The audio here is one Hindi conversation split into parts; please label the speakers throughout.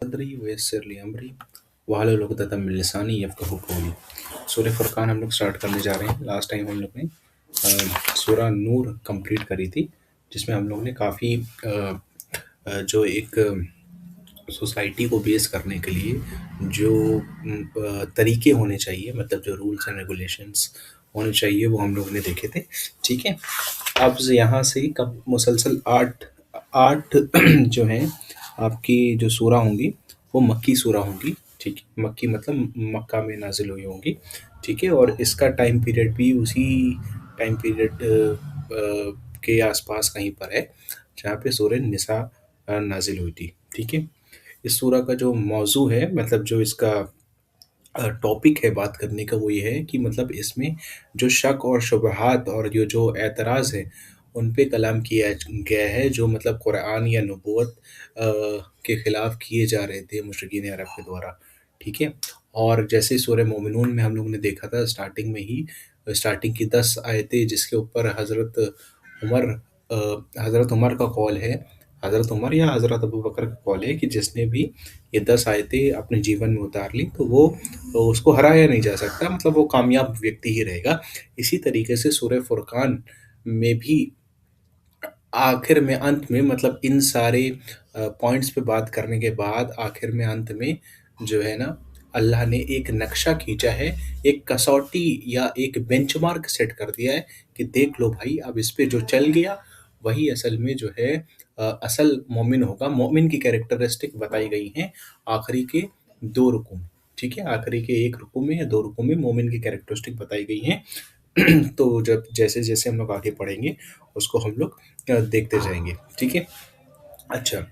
Speaker 1: सदरी वयस्सिर ली अमरी वाहलुल उक़दतम मिन लिसानी यफ़क़हू क़ौली। सूरह फुरक़ान हम लोग स्टार्ट करने जा रहे हैं। लास्ट टाइम हम लोग ने सूरह नूर कंप्लीट करी थी, जिसमें हम लोग ने काफ़ी जो एक सोसाइटी को बेस करने के लिए जो तरीके होने चाहिए, मतलब जो रूल्स एंड रेगुलेशंस होने चाहिए, वो हम लोग ने देखे थे। ठीक है, अब यहाँ से कब मुसलसल आठ आठ जो हैं आपकी जो सूरा होंगी वो मक्की सूरा होंगी। ठीक है, मक्की मतलब मक्का में नाजिल हुई होंगी। ठीक है, और इसका टाइम पीरियड भी उसी टाइम पीरियड के आसपास कहीं पर है जहाँ पे सूरह निसा नाजिल हुई थी। ठीक है, इस सूरा का जो मौजू है, मतलब जो इसका टॉपिक है बात करने का, वो ये है कि मतलब इसमें जो शक और शुबहात और जो एतराज़ है उन पे कलाम किया गया है, जो मतलब कुरान या नबूवत के ख़िलाफ़ किए जा रहे थे मुशरिकीन अरब के द्वारा। ठीक है, और जैसे सूरह मोमिनून में हम लोगों ने देखा था स्टार्टिंग में ही, स्टार्टिंग की 10 आयतें जिसके ऊपर उमर हज़रत उमर का कौल है, हज़रत उमर या हज़रत अबू बकर का कौल है कि जिसने भी ये 10 आयतें अपने जीवन में उतार ली तो उसको हराया नहीं जा सकता, मतलब वो कामयाब व्यक्ति ही रहेगा। इसी तरीके से सूरह फुरक़ान में भी आखिर में, अंत में, मतलब इन सारे पॉइंट्स पे बात करने के बाद आखिर में अंत में जो है ना, अल्लाह ने एक नक्शा खींचा है, एक कसौटी या एक बेंचमार्क सेट कर दिया है कि देख लो भाई, अब इस पे जो चल गया वही असल में जो है असल मोमिन होगा। मोमिन की कैरेक्टरिस्टिक बताई गई हैं आखिरी के 2 रुकू में। ठीक है, आखिरी के 1 रुकू में या 2 रुकू में मोमिन की कैरेक्टरिस्टिक बताई गई हैं। तो जब जैसे-जैसे हम लोग आगे पढ़ेंगे उसको हम लोग देखते जाएँगे। ठीक है? अच्छा,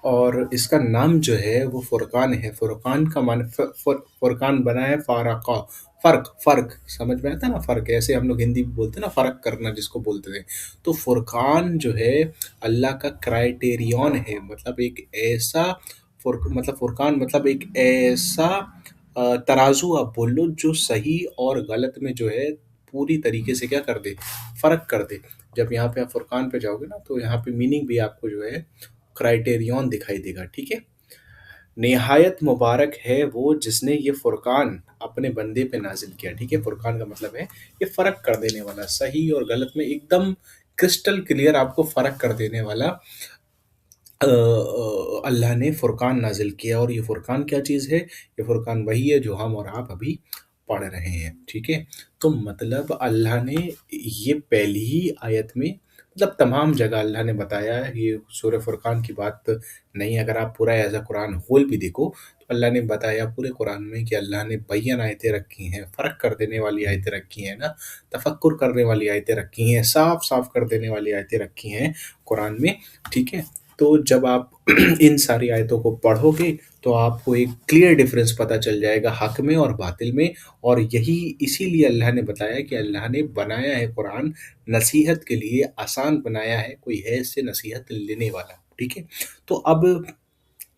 Speaker 1: और इसका नाम जो है वो फुरक़ान है। फुरक़ान का माने फुरक़ान बना है फ़ारक़ा, फ़र्क, फ़र्क समझ में आता है ना, फ़र्क, ऐसे हम लोग हिंदी में बोलते हैं ना, फ़र्क करना जिसको बोलते थे। तो फुरक़ान जो है अल्लाह का क्राइटेरियन है, मतलब एक ऐसा मतलब फुरक़ान मतलब एक ऐसा तराजू आप बोल लो जो सही और गलत में जो है पूरी तरीके से क्या कर दे, फ़र्क कर दे। जब यहाँ पे आप फुरक़ान पे जाओगे ना, तो यहाँ पे मीनिंग भी आपको जो है क्राइटेरियन दिखाई देगा। ठीक है, निहायत मुबारक है वो जिसने ये फुरक़ान अपने बंदे पे नाजिल किया। ठीक है, फुरक़ान का मतलब है ये फ़र्क कर देने वाला, सही और गलत में एकदम क्रिस्टल क्लियर आपको फ़र्क कर देने वाला अल्लाह ने फ़ुरक़ान नाज़िल किया। और ये फ़ुरक़ान क्या चीज़ है? ये फ़ुरक़ान वही है जो हम और आप अभी पढ़ रहे हैं। ठीक है? तो मतलब अल्लाह ने ये पहली ही आयत में, मतलब तमाम जगह अल्लाह ने बताया है, ये सूरह फ़ुरक़ान की बात नहीं, अगर आप पूरा एज़ अ कुरान होल भी देखो तो अल्लाह ने बताया पूरे कुरान में कि अल्लाह ने बय्यन आयतें रखी हैं, फ़र्क कर देने वाली आयतें रखी हैं ना, तफ़क्कुर करने वाली आयतें रखी हैं, साफ-साफ कर देने वाली आयतें रखी हैं कुरान में। ठीक है? तो जब आप इन सारी आयतों को पढ़ोगे तो आपको एक क्लियर डिफरेंस पता चल जाएगा हक में और बातिल में। और यही इसीलिए अल्लाह ने बताया कि अल्लाह ने बनाया है कुरान नसीहत के लिए, आसान बनाया है, कोई है इससे नसीहत लेने वाला। ठीक है, तो अब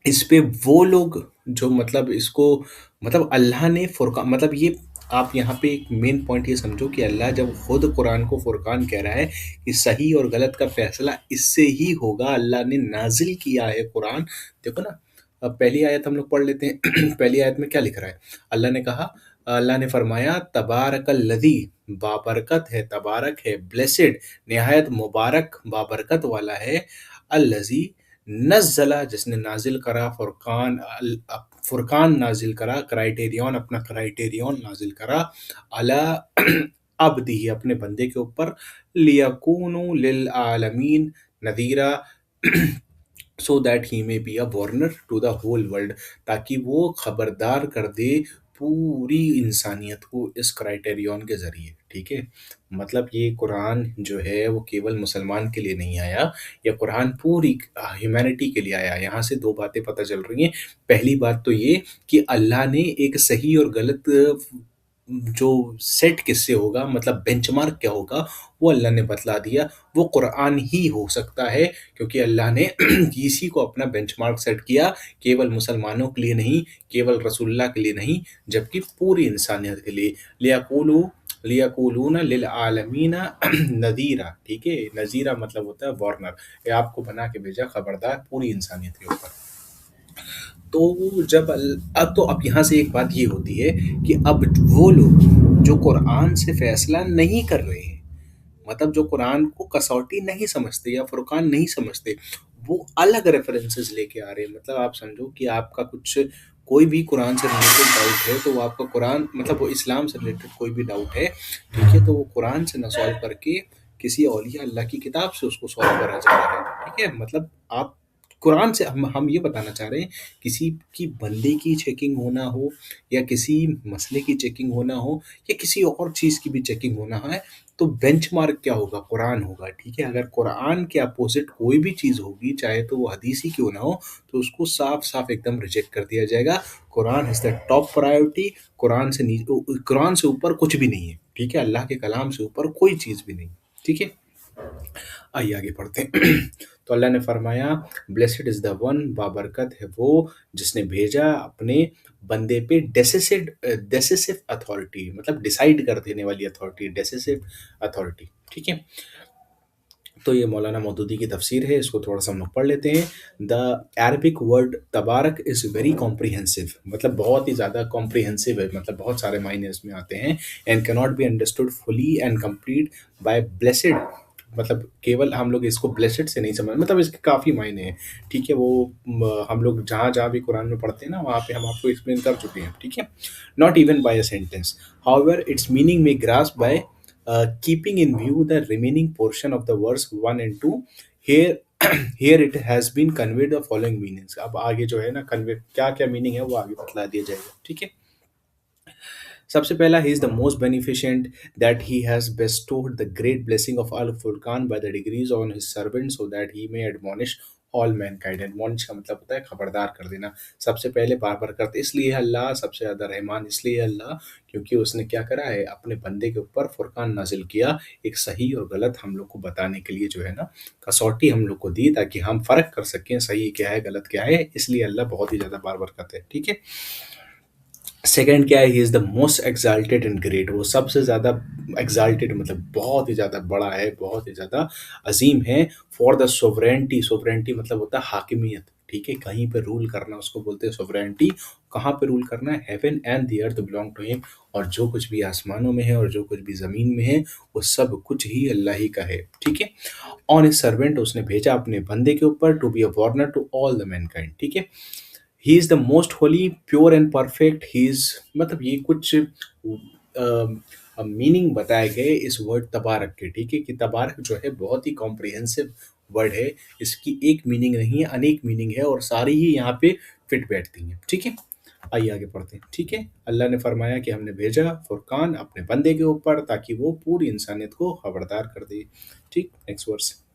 Speaker 1: इस पे वो लोग जो मतलब इसको, मतलब अल्लाह ने फुरक़ान, मतलब ये आप यहाँ पे एक मेन पॉइंट ये समझो कि अल्लाह जब खुद कुरान को फुरक़ान कह रहा है कि सही और गलत का फैसला इससे ही होगा, अल्लाह ने नाज़िल किया है कुरान। देखो ना, अब पहली आयत हम लोग पढ़ लेते हैं। पहली आयत में क्या लिख रहा है? अल्लाह ने कहा, अल्लाह ने फरमाया तबारकल्लज़ी, बाबरकत है, तबारक है, ब्लेसेड, निहायत मुबारक बाबरकत वाला है, अल्लज़ी नज़्ज़ला, जिसने नाज़िल करा फुरक़ान नाज़िल करा, क्राइटेरियन, अपना क्राइटेरियन नाज़िल करा, अला अब्दिही, अपने बंदे के ऊपर, लियकूनु लिल आलमीन नज़ीरा, so that he may be a warner to the whole world, ताकि वो खबरदार कर दे पूरी इंसानियत को इस क्राइटेरियन के ज़रिए। ठीक है, मतलब ये कुरान जो है वो केवल मुसलमान के लिए नहीं आया, ये कुरान पूरी ह्यूमैनिटी के लिए आया। यहाँ से 2 बातें पता चल रही हैं। पहली बात तो ये कि अल्लाह ने एक सही और गलत जो सेट किससे होगा, मतलब बेंचमार्क क्या होगा, वो अल्लाह ने बतला दिया। वो कुरान ही हो सकता है, क्योंकि अल्लाह ने इसी को अपना बेंचमार्क सेट किया, केवल मुसलमानों के लिए नहीं, केवल रसूलुल्लाह के लिए नहीं, जबकि पूरी इंसानियत के लिए। लियकूलूना लिल आलमीना नज़ीरा। ठीक है, नज़ीरा मतलब होता है वार्नर, ये आपको बना के भेजा खबरदार पूरी इंसानियत के ऊपर। तो अब यहाँ से एक बात ये होती है कि अब वो लोग जो कुरान से फैसला नहीं कर रहे हैं, मतलब जो कुरान को कसौटी नहीं समझते या फुरकान नहीं समझते, वो अलग रेफरेंसेस लेके आ रहे हैं। मतलब आप समझो कि आपका कुछ कोई भी कुरान से रिलेटेड डाउट है, तो वो आपका कुरान मतलब वो इस्लाम से रिलेटेड कोई भी डाउट है, ठीक है, तो वो कुरान से ना सॉल्व करके किसी औलिया अल्लाह की किताब से उसको सॉल्व करा जा रहा है, ठीक है। मतलब आप कुरान से हम ये बताना चाह रहे हैं, किसी की बंदे की चेकिंग होना हो, या किसी मसले की चेकिंग होना हो, या किसी और चीज़ की भी चेकिंग होना है, तो बेंचमार्क क्या होगा? कुरान होगा, ठीक है। अगर कुरान के अपोजिट कोई भी चीज़ होगी, चाहे तो वो हदीस ही क्यों ना हो, तो उसको साफ साफ एकदम रिजेक्ट कर दिया जाएगा। Quran is the top priority. Quran से ऊपर कुछ भी नहीं है, ठीक है। अल्लाह के कलाम से ऊपर कोई चीज़ भी नहीं, ठीक है। आइए आगे पढ़ते हैं। तो अल्लाह ने फरमाया, ब्लेसिड इज द वन, बाबरकत है वो जिसने भेजा अपने बंदे पे डेसिसिव अथॉरिटी, मतलब डिसाइड कर देने वाली अथॉरिटी, डेसिसिव अथॉरिटी, ठीक है। तो ये मौलाना मौदूदी की तफसीर है, इसको थोड़ा सा हम लोग पढ़ लेते हैं। द अरबिक वर्ड तबारक इज़ वेरी कॉम्प्रिहेंसिव, मतलब बहुत ही ज़्यादा कॉम्प्रिहेंसिव है, मतलब बहुत सारे मायने इसमें आते हैं। And cannot be understood fully and complete bye blessed, मतलब केवल हम लोग इसको ब्लेसिड से नहीं समझ, मतलब इसके काफ़ी मायने हैं, ठीक है। वो हम लोग जहाँ जहाँ भी कुरान में पढ़ते हैं ना, वहाँ पे हम आपको एक्सप्लेन कर चुके हैं, ठीक है। Not even by a sentence, however its meaning may grasp by keeping in view the remaining portion of the verse 1 and 2, here here it has been conveyed the following meanings। अब आगे जो है ना कन्वे क्या क्या मीनिंग है वो आगे बतला दिया जाएगा, ठीक है। सबसे पहला, he is the most beneficent that he has bestowed the great blessing of Al Furqan by the degrees on his servant so that he may admonish all mankind. Admonish का मतलब होता है खबरदार कर देना। सबसे पहले बार बार करते इसलिए है अल्लाह, सबसे ज़्यादा रहमान इसलिए है अल्लाह, क्योंकि उसने क्या करा है, अपने बंदे के ऊपर फुरकान नाजिल किया, एक सही और गलत हम लोग को बताने के लिए, जो है ना, कसौटी हम लोग को दी, ताकि हम फ़र्क कर सकें सही क्या है गलत क्या है। इसलिए अल्लाह बहुत ही ज़्यादा बार बार करते हैं, ठीक है। सेकंड क्या है, he is the most exalted and great, वो सबसे ज़्यादा एक्साल्टेड, मतलब बहुत ही ज़्यादा बड़ा है, बहुत ही ज़्यादा अजीम है। फॉर द सोवरेंटी, सोवरेंटी मतलब होता है हाकिमियत, ठीक है, कहीं पे रूल करना उसको बोलते हैं सोवरेंटी। कहाँ पे रूल करना है? Heaven and the earth belong to him, और जो कुछ भी आसमानों में है और जो कुछ भी ज़मीन में है, वो सब कुछ ही अल्लाह ही का है, ठीक है। ऑन हिज सर्वेंट, उसने भेजा अपने बंदे के ऊपर, to be a warner to all the mankind, ठीक है। He is the most holy, pure and perfect, he is, मतलब ये कुछ मीनिंग बताए गए इस वर्ड तबारक के, ठीक है, कि तबारक जो है बहुत ही कॉम्प्रिहेंसिव वर्ड है। इसकी एक मीनिंग नहीं है, अनेक मीनिंग है, और सारी ही यहाँ पे फिट बैठती हैं, ठीक है। आइए आगे पढ़ते हैं, ठीक है। अल्लाह ने फरमाया कि हमने भेजा फुरकान अपने बंदे के ऊपर, ताकि वो पूरी इंसानियत को खबरदार कर दे, ठीक। Next verse.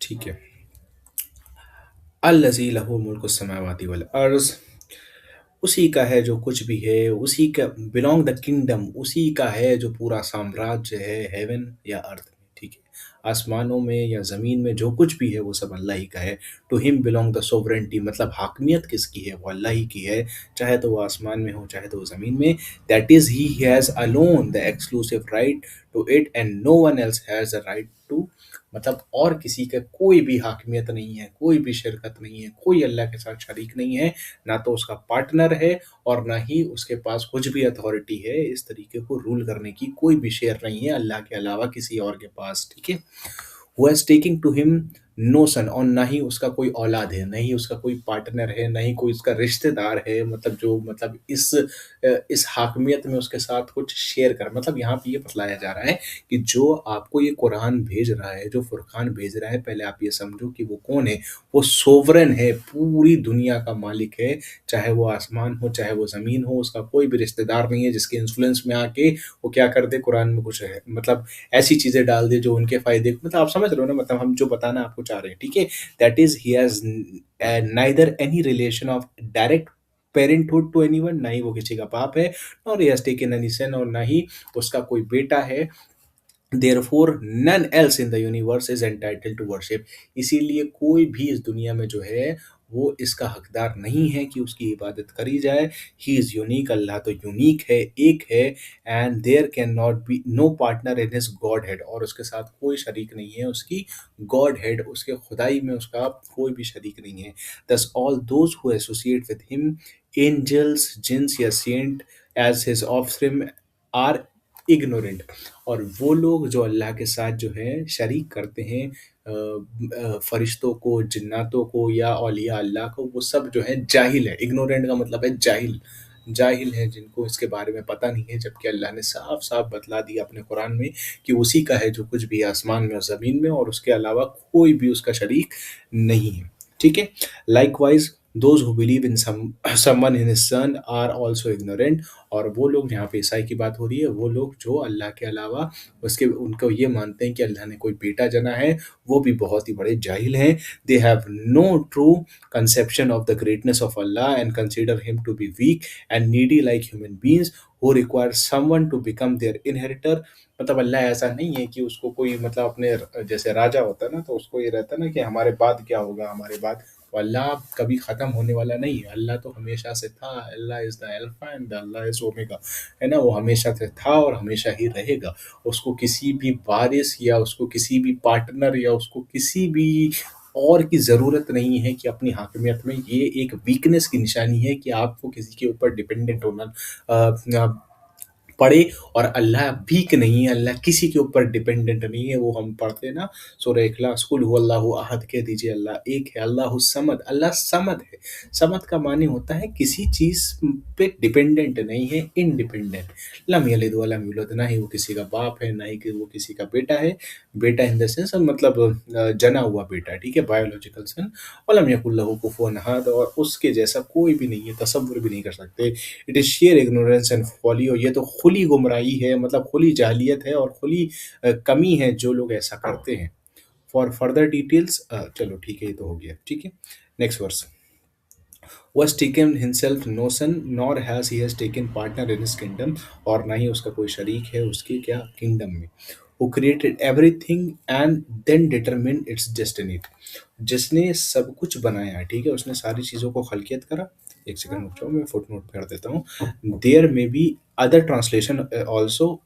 Speaker 1: ठीक है। अल्लज़ी लहू मुल्कु समावाति वल अर्ज़, उसी का है जो कुछ भी है, उसी का बिलोंग द किंगडम, उसी का है जो पूरा साम्राज्य है, हेवन या अर्थ में, ठीक है। आसमानों में या ज़मीन में जो कुछ भी है वो सब अल्लाह ही का है। To him belong the sovereignty, मतलब हाकमियत किसकी है? वो अल्लाह ही की है, चाहे तो वो आसमान में हो चाहे तो वो ज़मीन में। That is he has alone the exclusive right to it and no one else has the right to, मतलब और किसी का कोई भी हाकमियत नहीं है, कोई भी शिरकत नहीं है, कोई अल्लाह के साथ शरीक नहीं है, ना तो उसका पार्टनर है और ना ही उसके पास कुछ भी अथॉरिटी है इस तरीके को रूल करने की, कोई भी शेयर नहीं है अल्लाह के अलावा किसी और के पास, ठीक है। Who has taking to him no son, और ना ही उसका कोई औलाद है, नहीं उसका कोई पार्टनर है, ना ही कोई उसका रिश्तेदार है, मतलब जो मतलब इस हाकमियत में उसके साथ कुछ शेयर कर, मतलब यहाँ पे ये बतलाया जा रहा है कि जो आपको ये कुरान भेज रहा है, जो फुरकान भेज रहा है, पहले आप ये समझो कि वो कौन है। वो सोवरेन है, पूरी दुनिया का मालिक है, चाहे वो आसमान हो चाहे वो ज़मीन हो, उसका कोई भी रिश्तेदार नहीं है जिसके इन्फ्लुएंस में आके वो क्या कर दे, कुरान में कुछ है मतलब ऐसी चीज़ें डाल दे जो उनके फ़ायदे, मतलब आप समझ रहे हो ना, मतलब हम जो बताना आपको चाह रहे हैं, ठीक है। That is he has neither any relation of direct parenthood to anyone, ना ही वो किसी का बाप है, और ही हैज़ टेकन एनी सन, और ना ही उसका कोई बेटा है, therefore none else in the universe is entitled to worship. इसीलिए कोई भी इस दुनिया में जो है वो इसका हकदार नहीं है कि उसकी इबादत करी जाए। ही इज़ यूनिक, अल्लाह तो यूनिक है, एक है। And there can not be no partner in his godhead, और उसके साथ कोई शरीक नहीं है उसकी गॉड हेड, उसके खुदाई में उसका कोई भी शरीक नहीं है। Thus all those who associate with him, angels, jinns या saint as his offspring, are ignorant. और वो लोग जो अल्लाह के साथ जो है शरीक करते हैं फरिश्तों को, जिन्नातों को या औलिया अल्लाह को, वो सब जो है जाहिल है। इग्नोरेंट का मतलब है जाहिल, जाहिल है, जिनको इसके बारे में पता नहीं है। जबकि अल्लाह ने साफ साफ बतला दिया अपने कुरान में कि उसी का है जो कुछ भी है आसमान में और ज़मीन में, और उसके अलावा कोई भी उसका शरीक नहीं है। ठीक है। Likewise those who believe in someone in his son are also ignorant. और वो लोग, यहाँ पे ईसाई की बात हो रही है, वो लोग जो अल्लाह के अलावा उसके उनको ये मानते हैं कि अल्लाह ने कोई बेटा जना है, वो भी बहुत ही बड़े जाहिल हैं। They have no true conception of the greatness of Allah and consider him to be weak and needy like human beings who require someone to become their inheritor. मतलब अल्लाह ऐसा नहीं है कि उसको कोई, मतलब अपने जैसे राजा होता है ना, तो उसको ये रहता है ना कि हमारे बाद क्या होगा, हमारे बाद। तो अल्लाह कभी ख़त्म होने वाला नहीं है, अल्लाह तो हमेशा से था। Allah is the alpha and the Allah is omega, है ना। वो हमेशा से था और हमेशा ही रहेगा। उसको किसी भी वारिस या उसको किसी भी पार्टनर या उसको किसी भी और की ज़रूरत नहीं है कि अपनी हाकिमियत में, ये एक वीकनेस की निशानी है कि आपको किसी के ऊपर डिपेंडेंट होना पड़े। और अल्लाह भीख नहीं है, अल्लाह किसी के ऊपर डिपेंडेंट नहीं है। वो हम पढ़ते हैं ना सूरह इखलास, कुल हुवल्लाहु अहद, कह दीजिए अल्लाह एक है, अल्लाहु समद। अल्लाह समद है। समद का माने होता है किसी चीज़ पे डिपेंडेंट नहीं है, इंडिपेंडेंट। लम यलिद वलम यूलद, ना ही वो किसी का बाप है, ना ही कि वो किसी का बेटा है। बेटा इन द सेंस मतलब जना हुआ बेटा, ठीक है, बायोलॉजिकल सन। वलम यकुल लहू कुफुवन अहद, और उसके जैसा कोई भी नहीं है, तसव्वुर भी नहीं कर सकते। It is sheer ignorance and folly, और ये तो खुली गुमराही है, मतलब खुली जाहिलियत है और खुली कमी है जो लोग ऐसा करते हैं। फॉर फर्दर डिटेल्स, चलो ठीक है, ये तो हो गया। ठीक है, next verse. was taken himself no son, nor has he has taken partner in his kingdom, और ना ही उसका कोई शरीक है उसके क्या किंगडम में। who created everything and then determined its destiny, जिसने सब कुछ बनाया, ठीक है, उसने सारी चीज़ों को खलकियत करा। एक सेकंड रुक जाओ, मैं फुट नोट कर देता हूँ। देयर में बी अदर ट्रांसलेशन ऑल्सो,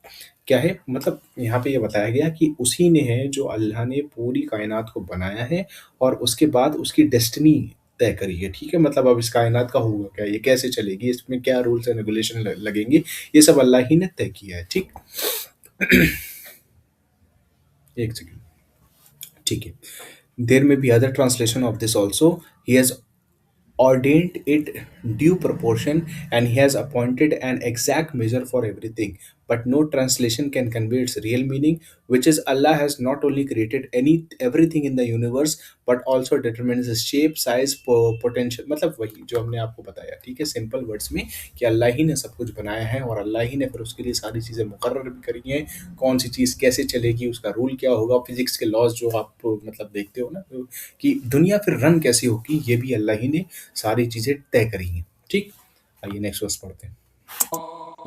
Speaker 1: क्या है मतलब यहाँ पे ये बताया गया कि उसी ने है जो अल्लाह ने पूरी कायनात को बनाया है और उसके बाद उसकी डेस्टिनी तय करी है। ठीक है, मतलब अब इस कायनात का होगा क्या, ये कैसे चलेगी, इसमें क्या रूल्स एंड रेगुलेशन लगेंगे, ये सब अल्लाह ही ने तय किया है। ठीक, एक सेकंड। ठीक है, देर में B other translation of this also. He has ordained it due proportion, and he has appointed an exact measure for everything, but no translation can convey its real meaning, which is Allah has not only created any everything in the universe but also determines the shape, size, potential। मतलब वही जो हमने आपको बताया, ठीक है, सिंपल वर्ड्स में, कि अल्लाह ही ने सब कुछ बनाया है और अल्लाह ही ने फिर उसके लिए सारी चीज़ें मुकर्रर भी करी हैं। कौन सी चीज़ कैसे चलेगी, उसका रूल क्या होगा, फिजिक्स के लॉज जो आप मतलब देखते हो ना, कि दुनिया फिर रन कैसी होगी, ये भी अल्लाह ही ने सारी चीज़ें तय करी हैं। ठीक, आइए नेक्स्ट वर्स पढ़ते हैं।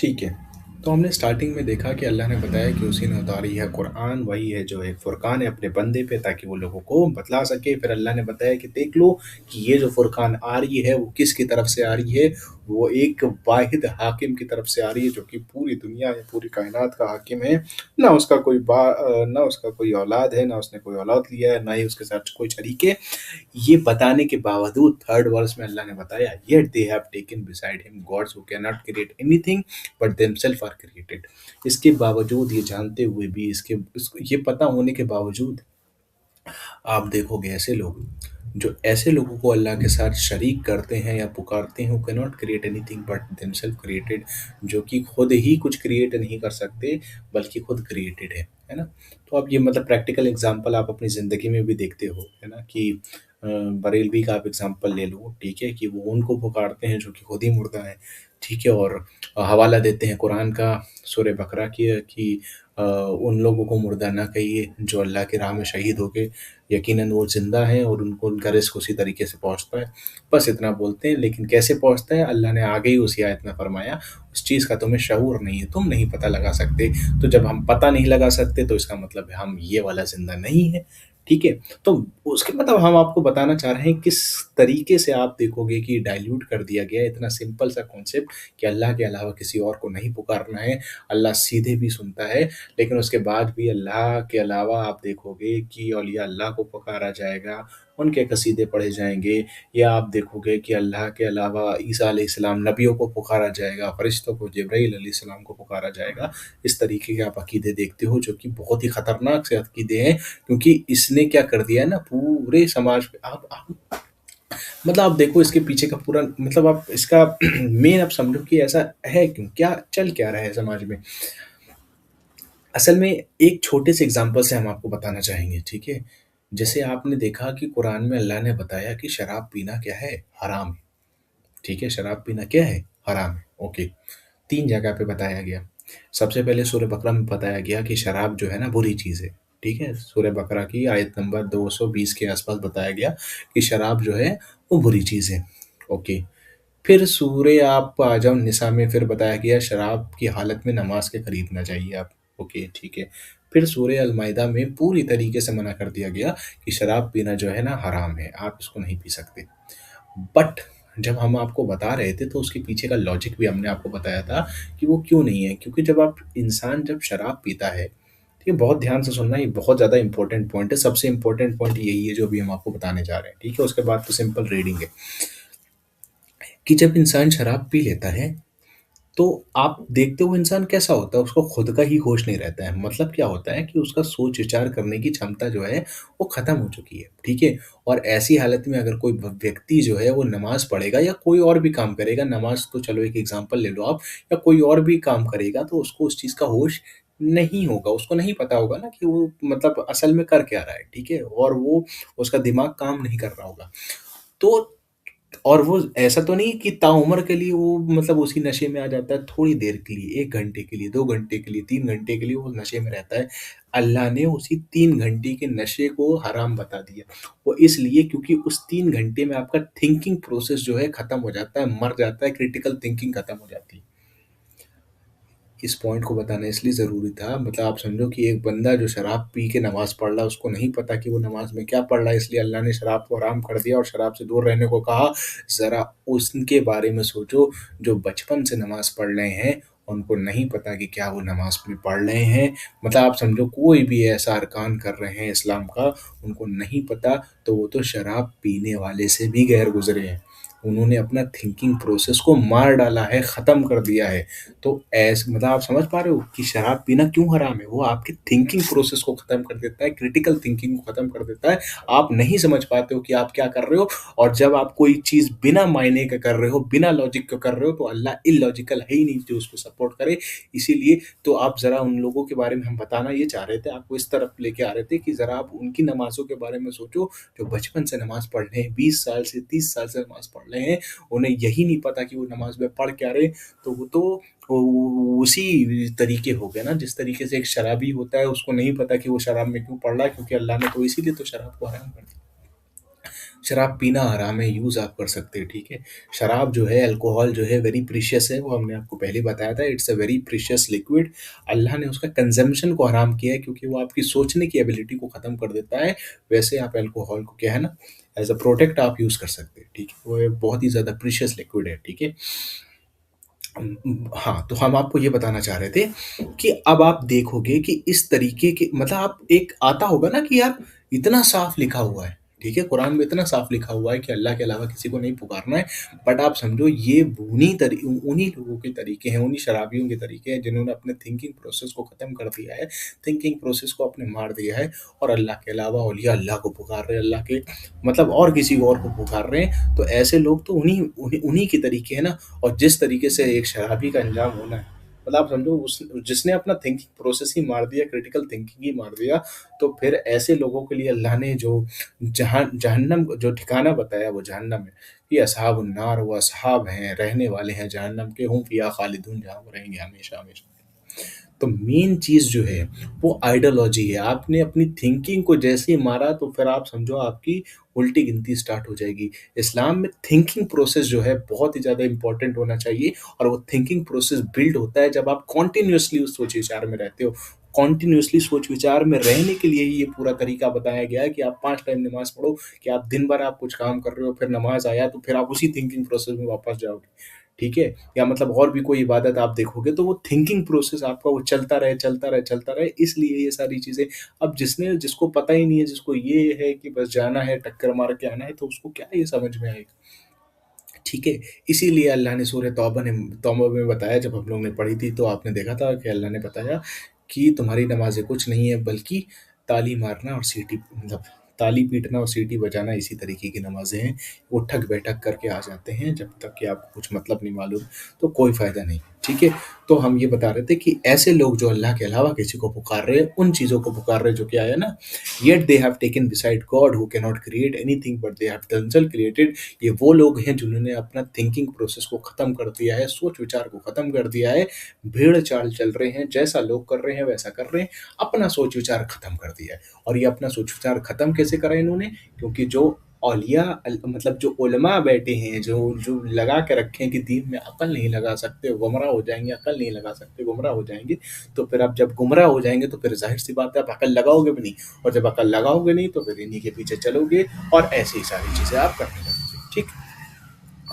Speaker 1: ठीक है, तो हमने स्टार्टिंग में देखा कि अल्लाह ने बताया कि उसी ने उतारी है कुरान, वही है जो एक फुरकान है अपने बंदे पे, ताकि वो लोगों को बतला सके। फिर अल्लाह ने बताया कि देख लो कि ये जो फुरकान आ रही है वो किसकी तरफ से आ रही है, वो एक वाहिद हाकिम की तरफ से आ रही है जो कि पूरी दुनिया या पूरी कायनात का हाकिम है। ना उसका कोई औलाद है, ना उसने कोई औलाद लिया है, ना ही उसके साथ कोई शरीक है। ये बताने के बावजूद थर्ड वर्स में अल्लाह ने बताया, yet they have taken beside him gods who can not create anything but themselves are created. इसके बावजूद, ये जानते हुए भी, ये पता होने के बावजूद, आप देखोगे ऐसे लोग जो ऐसे लोगों को अल्लाह के साथ शरीक करते हैं या पुकारते हैं, can not create anything but themselves created, जो कि खुद ही कुछ क्रिएट नहीं कर सकते बल्कि खुद क्रिएटेड है। है ना? तो आप ये मतलब प्रैक्टिकल एग्ज़ाम्पल आप अपनी ज़िंदगी में भी देखते हो, है ना? कि बरेलवी का आप एग्ज़ाम्पल ले लो, ठीक है? कि वो उनको पुकारते हैं जो कि खुद ही मुर्दा हैं, ठीक है? और हवाला देते हैं कुरान का सूरह बकरा कि उन लोगों को मुर्दा ना कहिए जो अल्लाह की राह में शहीद हो गए, यकीनन वो ज़िंदा हैं और उनको उनका रिज़्क उसी तरीके से पहुँचता है। बस इतना बोलते हैं, लेकिन कैसे पहुँचता है अल्लाह ने आगे ही उसी आयत में फरमाया, उस चीज़ का तुम्हें शऊर नहीं है, तुम नहीं पता लगा सकते। तो जब हम पता नहीं लगा सकते तो इसका मतलब है हम ये वाला ज़िंदा नहीं है, ठीक है? तो उसके मतलब हम आपको बताना चाह रहे हैं किस तरीके से आप देखोगे कि डाइल्यूट कर दिया गया है इतना सिंपल सा कॉन्सेप्ट कि अल्लाह के अलावा किसी और को नहीं पुकारना है, अल्लाह सीधे भी सुनता है, लेकिन उसके बाद भी अल्लाह के अलावा आप देखोगे कि औलिया अल्लाह को पुकारा जाएगा, उनके कसीदे पढ़े जाएँगे, या आप देखोगे कि अल्लाह के अलावा ईसा अलैहिस्सलाम नबियों को पुकारा जाएगा, फरिश्तों को जिब्राईल अलैहिस्सलाम को पुकारा जाएगा। इस तरीके के आप अकीदे देखते हो जो कि बहुत ही खतरनाक से अकीदे हैं, क्योंकि इसने क्या कर दिया है ना पूरे समाज पे आप मतलब आप देखो इसके पीछे का पूरा मतलब आप इसका मेन आप समझो कि ऐसा है क्यों? क्या चल क्या रहा है समाज में? असल में एक छोटे से एग्ज़ाम्पल से हम आपको बताना चाहेंगे, ठीक है? जैसे आपने देखा कि कुरान में अल्लाह ने बताया कि शराब पीना क्या है? हराम है, ठीक है? शराब पीना क्या है? हराम है, ओके। 3 जगह पे बताया गया। सबसे पहले सूरह बकरा में बताया गया कि शराब जो है ना बुरी चीज़ है, ठीक है? सूरह बकरा की आयत नंबर 220 के आस-पास बताया गया कि शराब जो है वो बुरी चीज़ है, ओके। फिर सूरह आप आ जाओ निसा में फिर बताया गया शराब की हालत में नमाज़ के करीब ना जाइए आप, ओके, ठीक है। फिर सूरह अल-माइदा में पूरी तरीके से मना कर दिया गया कि शराब पीना जो है ना हराम है, आप इसको नहीं पी सकते। बट जब हम आपको बता रहे थे तो उसके पीछे का लॉजिक भी हमने आपको बताया था कि वो क्यों नहीं है, क्योंकि जब आप इंसान जब शराब पीता है, ठीक है, बहुत ध्यान से सुनना, ये बहुत ज़्यादा इंपॉर्टेंट पॉइंट है, सबसे इंपॉर्टेंट पॉइंट यही है जो अभी हम आपको बताने जा रहे हैं, ठीक है? उसके बाद तो सिंपल रीडिंग है कि जब इंसान शराब पी लेता है तो आप देखते हो इंसान कैसा होता है, उसको खुद का ही होश नहीं रहता है। मतलब क्या होता है कि उसका सोच-विचार करने की क्षमता जो है, वो ख़त्म हो चुकी है, ठीक है? और ऐसी हालत में अगर कोई व्यक्ति जो है, वो नमाज़ पढ़ेगा या कोई और भी काम करेगा, नमाज़ तो चलो एक एग्ज़ाम्पल ले लो आप, या कोई और भी काम करेगा, तो उसको उस चीज़ का होश नहीं होगा। उसको नहीं पता होगा ना कि वो मतलब असल में कर क्या रहा है, ठीक है? और वो उसका दिमाग काम नहीं कर रहा होगा। तो और वो ऐसा तो नहीं कि ताउम्र के लिए वो मतलब उसी नशे में आ जाता है, थोड़ी देर के लिए, 1 घंटे के लिए, 2 घंटे के लिए, 3 घंटे के लिए वो नशे में रहता है। अल्लाह ने उसी 3 घंटे के नशे को हराम बता दिया। वो इसलिए क्योंकि उस 3 घंटे में आपका थिंकिंग प्रोसेस जो है खत्म हो जाता है, मर जाता है, क्रिटिकल थिंकिंग खत्म हो जाती है। इस पॉइंट को बताना इसलिए ज़रूरी था, मतलब आप समझो कि एक बंदा जो शराब पी के नमाज़ पढ़ रहा है, उसको नहीं पता कि वो नमाज़ में क्या पढ़ रहा है, इसलिए अल्लाह ने शराब को हराम कर दिया और शराब से दूर रहने को कहा। ज़रा उनके बारे में सोचो, जो बचपन से नमाज़ पढ़ रहे हैं, उनको नहीं पता कि क्या वो नमाज़ भी पढ़ रहे हैं। मतलब आप समझो कोई भी ऐसा अरकान कर रहे हैं इस्लाम का, उनको नहीं पता, तो वो तो शराब पीने वाले से भी गैर गुज़रे हैं। उन्होंने अपना थिंकिंग प्रोसेस को मार डाला है, ख़त्म कर दिया है। तो ऐस मतलब आप समझ पा रहे हो कि शराब पीना क्यों हराम है? वो आपके थिंकिंग प्रोसेस को खत्म कर देता है, क्रिटिकल थिंकिंग को खत्म कर देता है। आप नहीं समझ पाते हो कि आप क्या कर रहे हो, और जब आप कोई चीज़ बिना मायने के कर रहे हो, बिना लॉजिक के कर रहे हो, तो अल्लाह इल्लॉजिकल है ही नहीं जो उसको सपोर्ट करे। इसीलिए तो आप ज़रा उन लोगों के बारे में हम बताना ये चाह रहे थे, आपको इस तरफ लेके आ रहे थे कि ज़रा आप उनकी नमाज़ों के बारे में सोचो, जो बचपन से नमाज़ पढ़ रहे हैं, 20 साल से 30 साल से नमाज़ पढ़ रहे हैं, उन्हें यही नहीं पता कि वो नमाज़ में पढ़ क्या रहे हैं। तो वो तो उसी तरीके हो गए ना जिस तरीके से एक शराबी होता है, उसको नहीं पता कि वो शराब में क्यों पड़ रहा है, क्योंकि अल्लाह ने तो इसीलिए तो शराब को हराम कर दिया। शराब पीना हराम है, यूज़ आप कर सकते हैं, ठीक है? शराब जो है, अल्कोहल जो है वेरी प्रीशियस है, वो हमने आपको पहले बताया था, it's a very precious liquid. Allah ने उसका कंज़म्पशन को हराम किया है क्योंकि वो आपकी सोचने की एबिलिटी को ख़त्म कर देता है। वैसे आप अल्कोहल को क्या है ना, एज़ अ प्रोडक्ट आप यूज़ कर सकते हैं, ठीक है? वो एक बहुत ही ज़्यादा प्रीशियस लिक्विड है, ठीक है? हाँ, तो हम आपको ये बताना चाह रहे थे कि अब आप देखोगे कि इस तरीके के मतलब आप एक आता होगा ना कि यार इतना साफ लिखा हुआ है, ठीक है? कुरान में इतना साफ लिखा हुआ है कि अल्लाह के अलावा किसी को नहीं पुकारना है, बट आप समझो ये उन्हीं लोगों के तरीके हैं, उन्हीं शराबियों के तरीके हैं जिन्होंने अपने थिंकिंग प्रोसेस को ख़त्म कर दिया है, थिंकिंग प्रोसेस को आपने मार दिया है, और अल्लाह के अलावा औलिया अल्लाह को पुकार रहे हैं, अल्लाह के मतलब और किसी और को पुकार रहे हैं। तो ऐसे लोग तो उन्हीं उन्हीं उन्हीं के तरीके हैं ना। और जिस तरीके से एक शराबी का अंजाम होना है, मतलब आप समझो उस जिसने अपना थिंकिंग प्रोसेस ही मार दिया, क्रिटिकल थिंकिंग ही मार दिया, तो फिर ऐसे लोगों के लिए अल्लाह ने जो जहन्नम जो ठिकाना बताया वो जहन्नम है। ये असहाब उन्नार, वो असहाब हैं, रहने वाले हैं जहन्नम के, हुम फिहा खालिदून, जहाँ वो रहेंगे हमेशा हमेशा। तो मेन चीज़ जो है वो आइडियोलॉजी है। आपने अपनी थिंकिंग को जैसे ही मारा तो फिर आप समझो आपकी उल्टी गिनती स्टार्ट हो जाएगी। इस्लाम में थिंकिंग प्रोसेस जो है बहुत ही ज़्यादा इंपॉर्टेंट होना चाहिए, और वो थिंकिंग प्रोसेस बिल्ड होता है जब आप कॉन्टिन्यूसली उस सोच विचार में रहते हो। कॉन्टिन्यूसली सोच विचार में रहने के लिए ही ये पूरा तरीका बताया गया है कि आप 5 टाइम नमाज़ पढ़ो, कि आप दिन भर आप कुछ काम कर रहे हो, फिर नमाज़ आया तो फिर आप उसी थिंकिंग प्रोसेस में वापस जाओगे। ठीक है? या मतलब और भी कोई इबादत आप देखोगे तो वो थिंकिंग प्रोसेस आपका वो चलता रहे, चलता रहे, चलता रहे, इसलिए ये सारी चीज़ें। अब जिसको पता ही नहीं है, जिसको ये है कि बस जाना है, टक्कर मार के आना है, तो उसको क्या ये समझ में आएगा? ठीक है? इसीलिए अल्लाह ने सूरह तौबा में बताया, जब हम लोग ने पढ़ी थी तो आपने देखा था कि अल्लाह ने बताया कि तुम्हारी नमाज़ें कुछ नहीं है बल्कि ताली मारना और सीटी, मतलब ताली पीटना और सीटी बजाना, इसी तरीके की नमाज़ें हैं। उठक-बैठक करके आ जाते हैं, जब तक कि आपको कुछ मतलब नहीं मालूम, तो कोई फ़ायदा नहीं। ठीक है? तो हम ये बता रहे थे कि ऐसे लोग जो अल्लाह के अलावा किसी को पुकार रहे हैं, उन चीज़ों को पुकार रहे हैं जो कि आया ना, yet they have taken beside god who can not create anything but they have themselves created. ये वो लोग हैं जिन्होंने अपना थिंकिंग प्रोसेस को ख़त्म कर दिया है, सोच विचार को ख़त्म कर दिया है, भेड़ चाल चल रहे हैं, जैसा लोग कर रहे हैं वैसा कर रहे हैं, अपना सोच विचार ख़त्म कर दिया है। और ये अपना सोच विचार ख़त्म कैसे करा इन्होंने? क्योंकि जो औलिया मतलब जो उलमा बैठे हैं, जो जो लगा के रखे हैं कि दीन में अकल नहीं लगा सकते, गुमराह हो जाएंगे, अकल नहीं लगा सकते, गुमराह हो जाएंगे। तो फिर आप जब गुमराह हो जाएंगे तो फिर जाहिर सी बात है आप अकल लगाओगे भी नहीं, और जब अकल लगाओगे नहीं तो फिर इन्हीं के पीछे चलोगे और ऐसी ही सारी चीज़ें आप करने लगोगे। ठीक,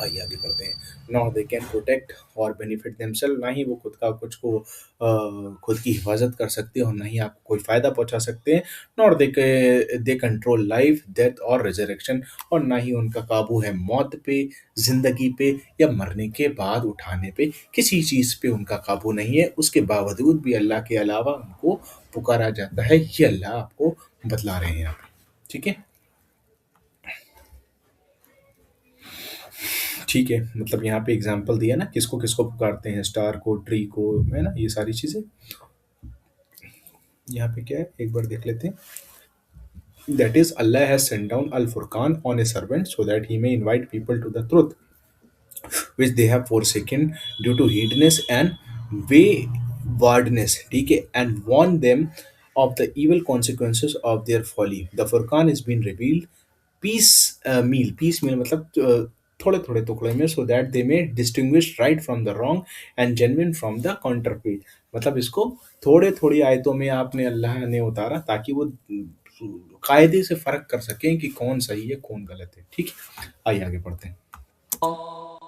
Speaker 1: आइए आगे बढ़ते हैं। नॉ दे कैन प्रोटेक्ट और बेनिफिट देमसेल्फ, ना ही वो खुद का कुछ को खुद की हिफाजत कर सकते हैं और ना ही आपको कोई फ़ायदा पहुंचा सकते हैं। Nor they control life death और रिजरेक्शन, और ना ही उनका काबू है मौत पे, ज़िंदगी पे, या मरने के बाद उठाने पे। किसी चीज़ पे उनका काबू नहीं है, उसके बावजूद भी अल्लाह के अलावा उनको पुकारा जाता है। ये अल्लाह आपको बतला रहे हैं यहाँ पे। ठीक है? ठीक है, मतलब यहाँ पे एग्जाम्पल दिया ना, किसको किसको पुकारते हैं, स्टार को, ट्री को, है ना, ये सारी चीज़ें। यहाँ पे क्या है, एक बार देख लेते हैं। That is Allah has sent down Al Furqan on a servant so that he may invite people to the truth which they have forsaken due to heediness and waywardness. ठीक है, and warn them of the evil consequences of their folly. The Furqan has been revealed piecemeal मतलब थोड़े थोड़े टुकड़े में, so that they may distinguish right from the wrong and genuine from the counterfeit. मतलब इसको थोड़े थोड़ी आयतों में आपने अल्लाह ने उतारा ताकि वो कायदे से फर्क कर सकें कि कौन सही है कौन गलत है। ठीक है, आइए आगे पढ़ते हैं।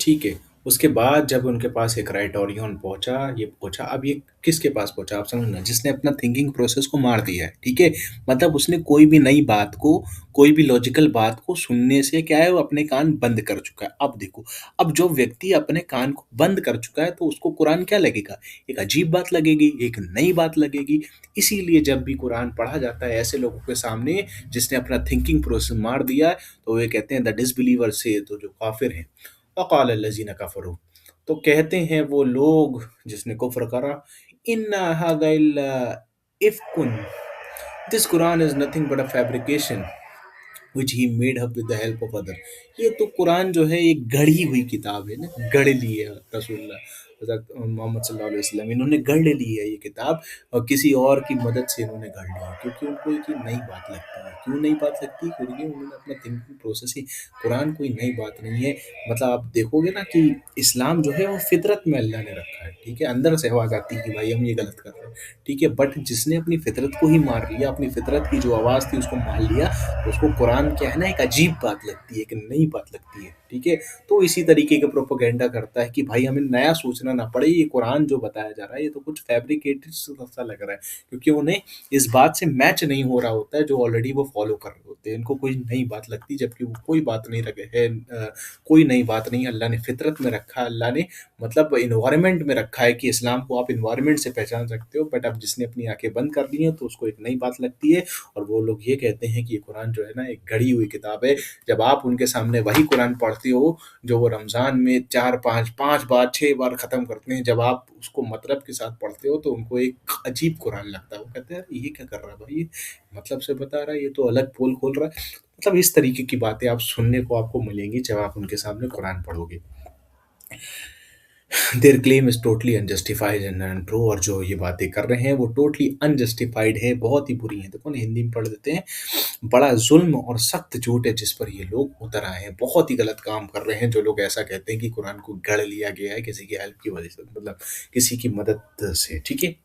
Speaker 1: ठीक है, उसके बाद जब उनके पास एक क्राइटेरियन पहुंचा, ये पहुंचा, अब ये किसके पास पहुंचा आप समझना, जिसने अपना थिंकिंग प्रोसेस को मार दिया है। ठीक है, मतलब उसने कोई भी नई बात को, कोई भी लॉजिकल बात को सुनने से क्या है, वो अपने कान बंद कर चुका है। अब देखो, अब जो व्यक्ति अपने कान को बंद कर चुका है तो उसको कुरान क्या लगेगा, एक अजीब बात लगेगी, एक नई बात लगेगी। इसीलिए जब भी कुरान पढ़ा जाता है ऐसे लोगों के सामने जिसने अपना थिंकिंग प्रोसेस मार दिया है, तो वे कहते हैं द डिसबिलीवर से, तो जो काफिर हैं। वक़ाल अल्लज़ीना कफ़रू, तो कहते हैं वो लोग जिसने कुफ्र करा, इन्ना हाज़ा इल्ला इफ्कुन, this Quran is nothing but a fabrication which he made up with the help of other. ये तो कुरान जो है एक गढ़ी हुई किताब है ना, गढ़ ली है रसूलुल्लाह हज़रत मोहम्मद सल्लल्लाहु अलैहि वसल्लम, इन्होंने गढ़ ली है ये किताब, और किसी और की मदद से इन्होंने गढ़ ली है, क्योंकि उनको एक नई बात लगती है। क्यों नई बात लगती है? क्योंकि उन्होंने अपना थिंकिंग प्रोसेस ही, कुरान कोई नई बात नहीं है। मतलब आप देखोगे ना कि इस्लाम जो है वो फितरत में अल्लाह ने रखा है। ठीक है, अंदर से आवाज़ आती है कि भाई हम ये गलत कर रहे हैं। ठीक है, बट जिसने अपनी फितरत को ही मार लिया, अपनी फितरत की जो आवाज़ थी उसको मार लिया, तो उसको कुरान क्या है ना, एक अजीब बात लगती है, एक नई बात लगती है। ठीक है। तो इसी तरीके का प्रोपेगेंडा करता है कि भाई हमें नया सोचना ना पड़े, ये कुरान जो बताया जा रहा है ये तो कुछ फैब्रिकेटेड सा लग रहा है, क्योंकि उन्हें इस बात से मैच नहीं हो रहा होता है जो ऑलरेडी वो फॉलो कर रहे होते हैं। इनको कोई नई बात लगती, जबकि वो कोई बात नहीं रखे है, कोई नई बात नहीं अल्लाह ने फितरत में रखा है, अल्लाह ने मतलब इन्वायरमेंट में रखा है कि इस्लाम को आप इन्वायरमेंट से पहचान सकते हो, बट अब जिसने अपनी आंखें बंद कर ली हैं तो उसको एक नई बात लगती है। और वो लोग ये कहते हैं कि ये कुरान जो है ना एक गढ़ी हुई किताब है। जब आप उनके सामने वही कुरान पढ़ते हो जो वो रमज़ान में 4-5 बार 6 बार ख़त्म करते हैं, जब आप उसको मतलब के साथ पढ़ते हो तो उनको एक अजीब कुरान लगता है। वो कहते हैं ये क्या कर रहा है भाई, ये मतलब से बता रहा है, ये तो अलग पोल खोल रहा है। मतलब इस तरीके की बातें आप सुनने को आपको मिलेंगी जब आप उनके सामने कुरान पढ़ोगे। There claim is totally unjustified and untrue, और जो ये बातें कर रहे हैं वो टोटली अनजस्टिफाइड है, बहुत ही बुरी हैं। देखो ना हिंदी में पढ़ देते हैं, बड़ा ज़ुल्म और सख्त झूठ है जिस पर ये लोग उतर आए हैं। बहुत ही गलत काम कर रहे हैं जो लोग ऐसा कहते हैं कि कुरान को गढ़ लिया गया है किसी की हेल्प की वजह से, मतलब किसी की मदद से। ठीक है,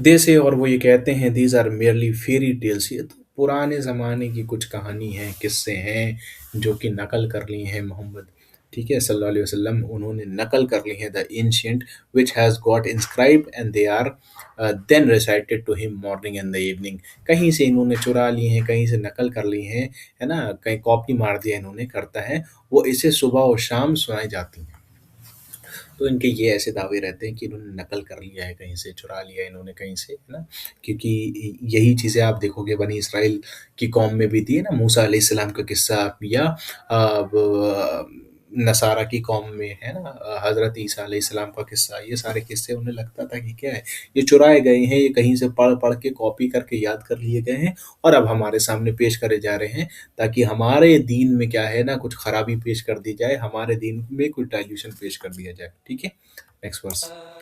Speaker 1: दे से, और वो ये कहते हैं these are merely fairy tales, ये तो पुराने ज़माने की कुछ कहानी है, किस्से हैं जो कि नकल कर ली हैं मोहम्मद, ठीक है, सल्लल्लाहु अलैहि वसल्लम, उन्होंने नकल कर ली हैं the ancient which has got inscribed and they are then recited to him morning and the evening. कहीं से इन्होंने चुरा ली हैं, कहीं से नकल कर ली हैं, है ना, कहीं कॉपी मार दिया इन्होंने, करता है वो इसे सुबह और शाम सुनाई जाती हैं। तो इनके ये ऐसे दावे रहते हैं कि इन्होंने नकल कर लिया है, कहीं से चुरा लिया है इन्होंने कहीं से, है ना, क्योंकि यही चीज़ें आप देखोगे बनी इसराइल की कौम में भी थी, है ना, मूसा अलैहिस्सलाम का किस्सा, या नसारा की कौम में, है ना, हज़रत ईसा अलैहिस्सलाम का किस्सा, ये सारे किस्से उन्हें लगता था कि क्या है, ये चुराए गए हैं, ये कहीं से पढ़ पढ़ के कॉपी करके याद कर लिए गए हैं और अब हमारे सामने पेश करे जा रहे हैं, ताकि हमारे दीन में क्या है ना कुछ खराबी पेश कर दी जाए, हमारे दीन में कुछ डाइल्यूशन पेश कर दिया जाए। ठीक है, नेक्स्ट वर्स।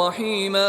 Speaker 2: रहीमा।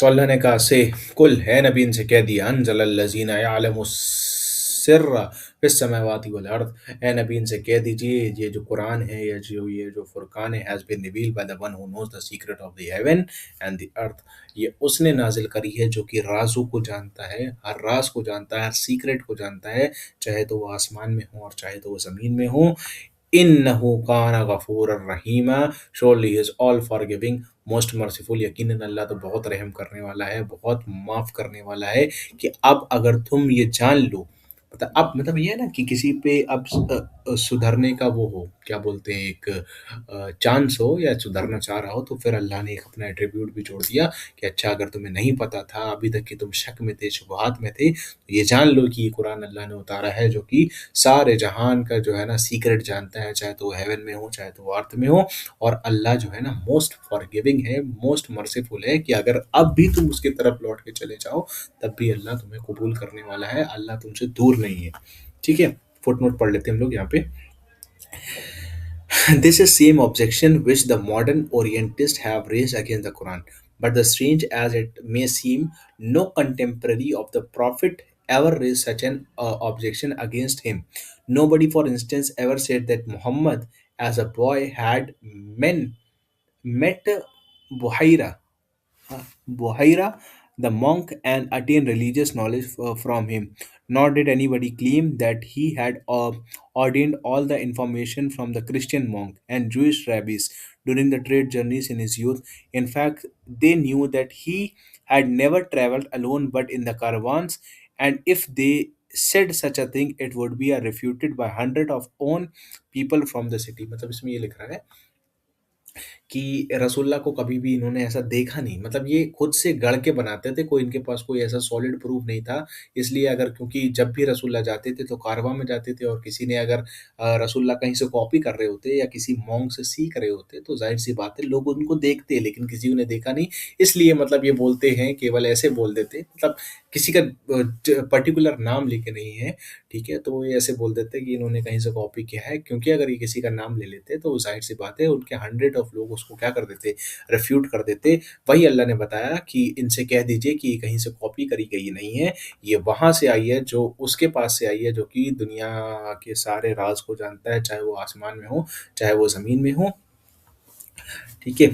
Speaker 1: तो अल्लाह ने कहा से, कुल है नबी इनसे कह दिया, अनज़लल्लज़ीना यअलमुस्सिर्रा फिस्समावाति वल अर्द, ए नबी इनसे कह दीजिए ये जो कुरान है या जो ये जो फुरकान है has been revealed by the one who knows the secret of the heaven and the earth, ये उसने नाजिल करी है जो कि राज़ों को जानता है, हर राज को जानता है, हर सीक्रेट को जानता है, चाहे तो वो आसमान में हो और चाहे तो वो ज़मीन में हो। इन्नहु काना गफूरर रहीमा, surely he is all forgiving most merciful, यकीनन अल्लाह तो बहुत रहम करने वाला है, बहुत माफ़ करने वाला है। कि अब अगर तुम ये जान लो, मतलब अब मतलब ये है ना कि किसी पे अब सुधरने का वो हो, क्या बोलते हैं, एक चांस हो या सुधरना चाह रहा हो, तो फिर अल्लाह ने एक अपना एट्रीब्यूट भी जोड़ दिया कि अच्छा अगर तुम्हें नहीं पता था अभी तक कि तुम शक में थे, शुबहात में थे, तो ये जान लो कि ये कुरान अल्लाह ने उतारा है जो कि सारे जहान का जो है ना सीक्रेट जानता है, चाहे तो वो हेवन में हो चाहे तो वो अर्थ में हो। और अल्लाह जो है ना मोस्ट फॉरगिविंग है, मोस्ट मर्सीफुल है, कि अगर अब भी तुम उसकी तरफ लौट के चले जाओ तब भी अल्लाह तुम्हें कबूल करने वाला है, अल्लाह तुमसे दूर नहीं है। ठीक है, फुटनोट पढ़ लेते हैं हम लोग यहाँ पे। This is same objection which the modern Orientalists have raised against the Quran. But the strange as it may seem, no contemporary of the Prophet ever raised such an objection against him. Nobody, for instance, ever said that Muhammad, as a boy, had met Buhaira Buhaira, the monk, and attained religious knowledge from him. Nor did anybody claim that he had ordained all the information from the Christian monk and Jewish rabbis during the trade journeys in his youth. In fact, they knew that he had never traveled alone but in the caravans, and if they said such a thing, it would be refuted by hundred of own people from the city. मतलब इसमें ये लिख रहा है कि रसूलुल्लाह को कभी भी इन्होंने ऐसा देखा नहीं, मतलब ये खुद से गढ़ के बनाते थे, कोई इनके पास कोई ऐसा सॉलिड प्रूफ नहीं था। इसलिए अगर क्योंकि जब भी रसूलुल्लाह जाते थे तो कारवां में जाते थे, और किसी ने अगर रसूलुल्लाह कहीं से कॉपी कर रहे होते या किसी मॉन्क से सीख रहे होते तो ज़ाहिर-सी बात है लोग उनको देखते, लेकिन किसी ने देखा नहीं। इसलिए मतलब ये बोलते हैं, केवल ऐसे बोल देते, मतलब किसी का पर्टिकुलर नाम लेके नहीं है, ठीक है? तो वो ये ऐसे बोल देते हैं कि इन्होंने कहीं से कॉपी किया है, क्योंकि अगर ये किसी का नाम ले लेते तो ज़ाहिर-सी बात है उनके हंड्रेड ऑफ लोग उसको क्या कर देते, रिफ्यूट कर देते। वही अल्लाह ने बताया कि इनसे कह दीजिए कि ये कहीं से कॉपी करी गई नहीं है, ये वहाँ से आई है जो उसके पास से आई है जो कि दुनिया के सारे राज़ को जानता है, चाहे वो आसमान में हो, चाहे वो ज़मीन में हो, ठीक है?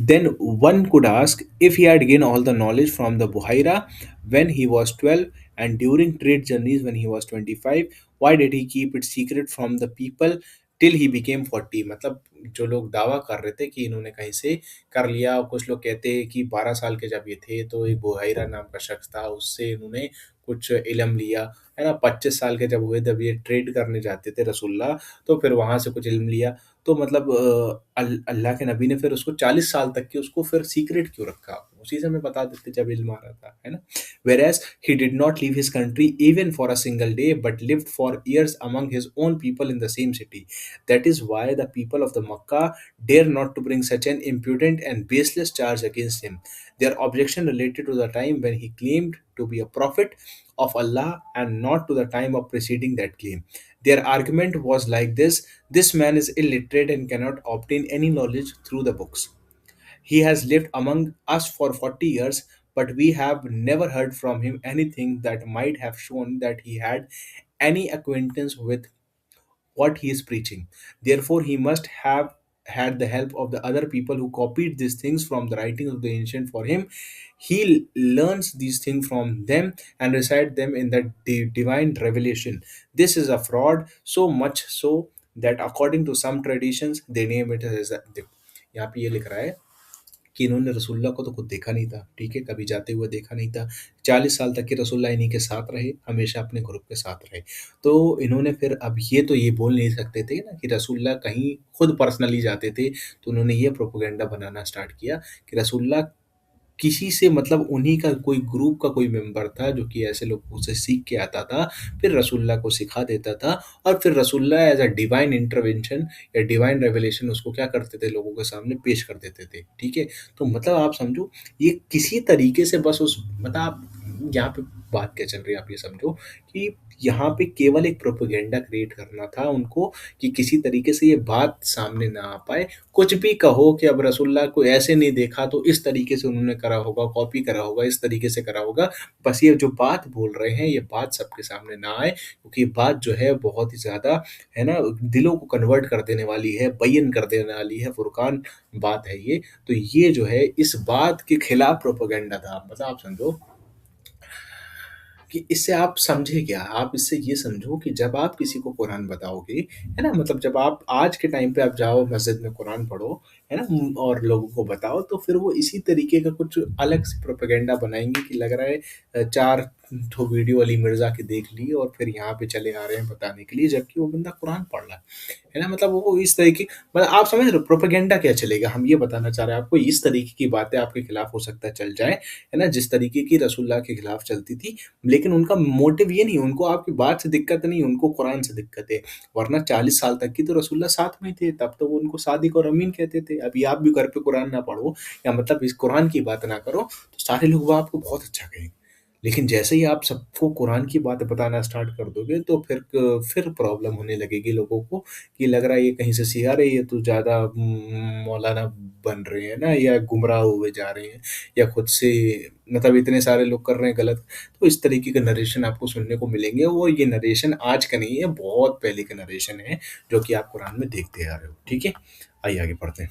Speaker 1: Then one could ask if he had gained all the knowledge from the Buhaira when he was 12 and during trade journeys when he was 25, why did he keep it secret from the people till he became 40? मतलब जो लोग दावा कर रहे थे कि इन्होंने कहीं से कर लिया, कुछ लोग कहते हैं कि 12 साल के जब ये थे तो एक बुहाइरा नाम का शख्स था, उससे इन्होंने कुछ इल्म लिया, है ना? 25 साल के जब हुए तब ये ट्रेड करने जाते थे रसूलुल्लाह, तो फिर वहाँ से कुछ इल्म लिया। तो मतलब अल्लाह के नबी ने फिर उसको 40 साल तक की उसको फिर सीक्रेट क्यों रखा? उसी समय बता देते जब इल्म आ रहा था, है ना? Whereas he did not leave his country even for a single day, but lived for years among his own people in the same city. That is why the people of the Makkah dare not to bring such an impudent and baseless charge against him. Their objection related to the time when he claimed to be a prophet of Allah and not to the time of preceding that claim. Their argument was like this man is illiterate and cannot obtain any knowledge through the books. He has lived among us for 40 years, but we have never heard from him anything that might have shown that he had any acquaintance with what he is preaching. Therefore, he must have had the help of the other people who copied these things from the writings of the ancient for him. He learns these things from them and recite them in the divine revelation. This is a fraud, so much so that according to some traditions, they name it as a. यहाँ पे ये लिख रहा है कि इन्होंने रसूलुल्लाह को तो खुद देखा नहीं था, ठीक है? कभी जाते हुए देखा नहीं था। 40 साल तक के रसूलुल्लाह इन्हीं के साथ रहे, हमेशा अपने ग्रुप के साथ रहे। तो इन्होंने फिर अब ये तो ये बोल नहीं सकते थे ना कि रसूलुल्लाह कहीं खुद पर्सनली जाते थे, तो उन्होंने ये प्रोपेगेंडा बनाना स्टार्ट किया कि रसूलुल्लाह किसी से मतलब उन्हीं का कोई ग्रुप का कोई मेंबर था जो कि ऐसे लोगों से सीख के आता था, फिर रसूलुल्लाह को सिखा देता था और फिर रसूलुल्लाह एज़ अ डिवाइन इंटरवेंशन या डिवाइन रेवलेशन उसको क्या करते थे, लोगों के सामने पेश कर देते थे, ठीक है? तो मतलब आप समझो ये किसी तरीके से बस उस मतलब आप यहाँ पे बात क्या चल रही है आप ये समझो कि यहाँ पे केवल एक प्रोपेगेंडा क्रिएट करना था उनको कि किसी तरीके से ये बात सामने ना आ पाए। कुछ भी कहो कि अब रसूलुल्लाह को ऐसे नहीं देखा तो इस तरीके से उन्होंने करा होगा, कॉपी करा होगा, इस तरीके से करा होगा। बस ये जो बात बोल रहे हैं, ये बात सबके सामने ना आए क्योंकि ये बात जो है बहुत ही ज़्यादा, है ना, दिलों को कन्वर्ट कर देने वाली है, बय्यन कर देने वाली है, फुरकान बात है ये। तो ये जो है इस बात के खिलाफ प्रोपेगेंडा था। मतलब आप समझो कि इससे आप समझे क्या? आप इससे ये समझो कि जब आप किसी को कुरान बताओगे, है ना? मतलब जब आप आज के टाइम पे आप जाओ मस्जिद में कुरान पढ़ो, है ना? और लोगों को बताओ तो फिर वो इसी तरीके का कुछ अलग से प्रोपेगेंडा बनाएँगे कि लग रहा है 4 ठो वीडियो अली मिर्ज़ा की देख ली और फिर यहाँ पे चले आ रहे हैं बताने के लिए, जबकि वो बंदा कुरान पढ़ रहा है ना? मतलब वो इस तरीके मतलब आप समझ रहे हो प्रोपेगेंडा क्या चलेगा? हम ये बताना चाह रहे हैं आपको इस तरीके की बातें आपके खिलाफ हो सकता है चल जाए, है ना? जिस तरीके की रसूलुल्लाह के खिलाफ चलती थी, लेकिन उनका मोटिव ये नहीं, उनको आपकी बात से दिक्कत नहीं, उनको कुरान से दिक्कत है। वरना 40 साल तक की तो रसूलुल्लाह साथ में ही थे, तब तो वो उनको सादिक और अमीन कहते थे। अभी आप भी घर पे कुरान ना पढ़ो या मतलब इस कुरान की बात ना करो, तो सारे लोग वो आपको बहुत अच्छा कहेंगे। लेकिन जैसे ही आप सबको कुरान की बातें बताना स्टार्ट कर दोगे, तो फिर प्रॉब्लम होने लगेगी लोगों को कि लग रहा है ये कहीं से सीख रहे, ये तो ज़्यादा मौलाना बन रहे हैं ना या गुमराह हुए जा रहे हैं या खुद से मतलब इतने सारे लोग कर रहे हैं गलत। तो इस तरीके के नरेशन आपको सुनने को मिलेंगे। वो ये नरेशन आज का नहीं है, बहुत पहले का नरेशन है, जो कि आप कुरान में देखते आ रहे हो। ठीक है? आइए आगे पढ़ते हैं।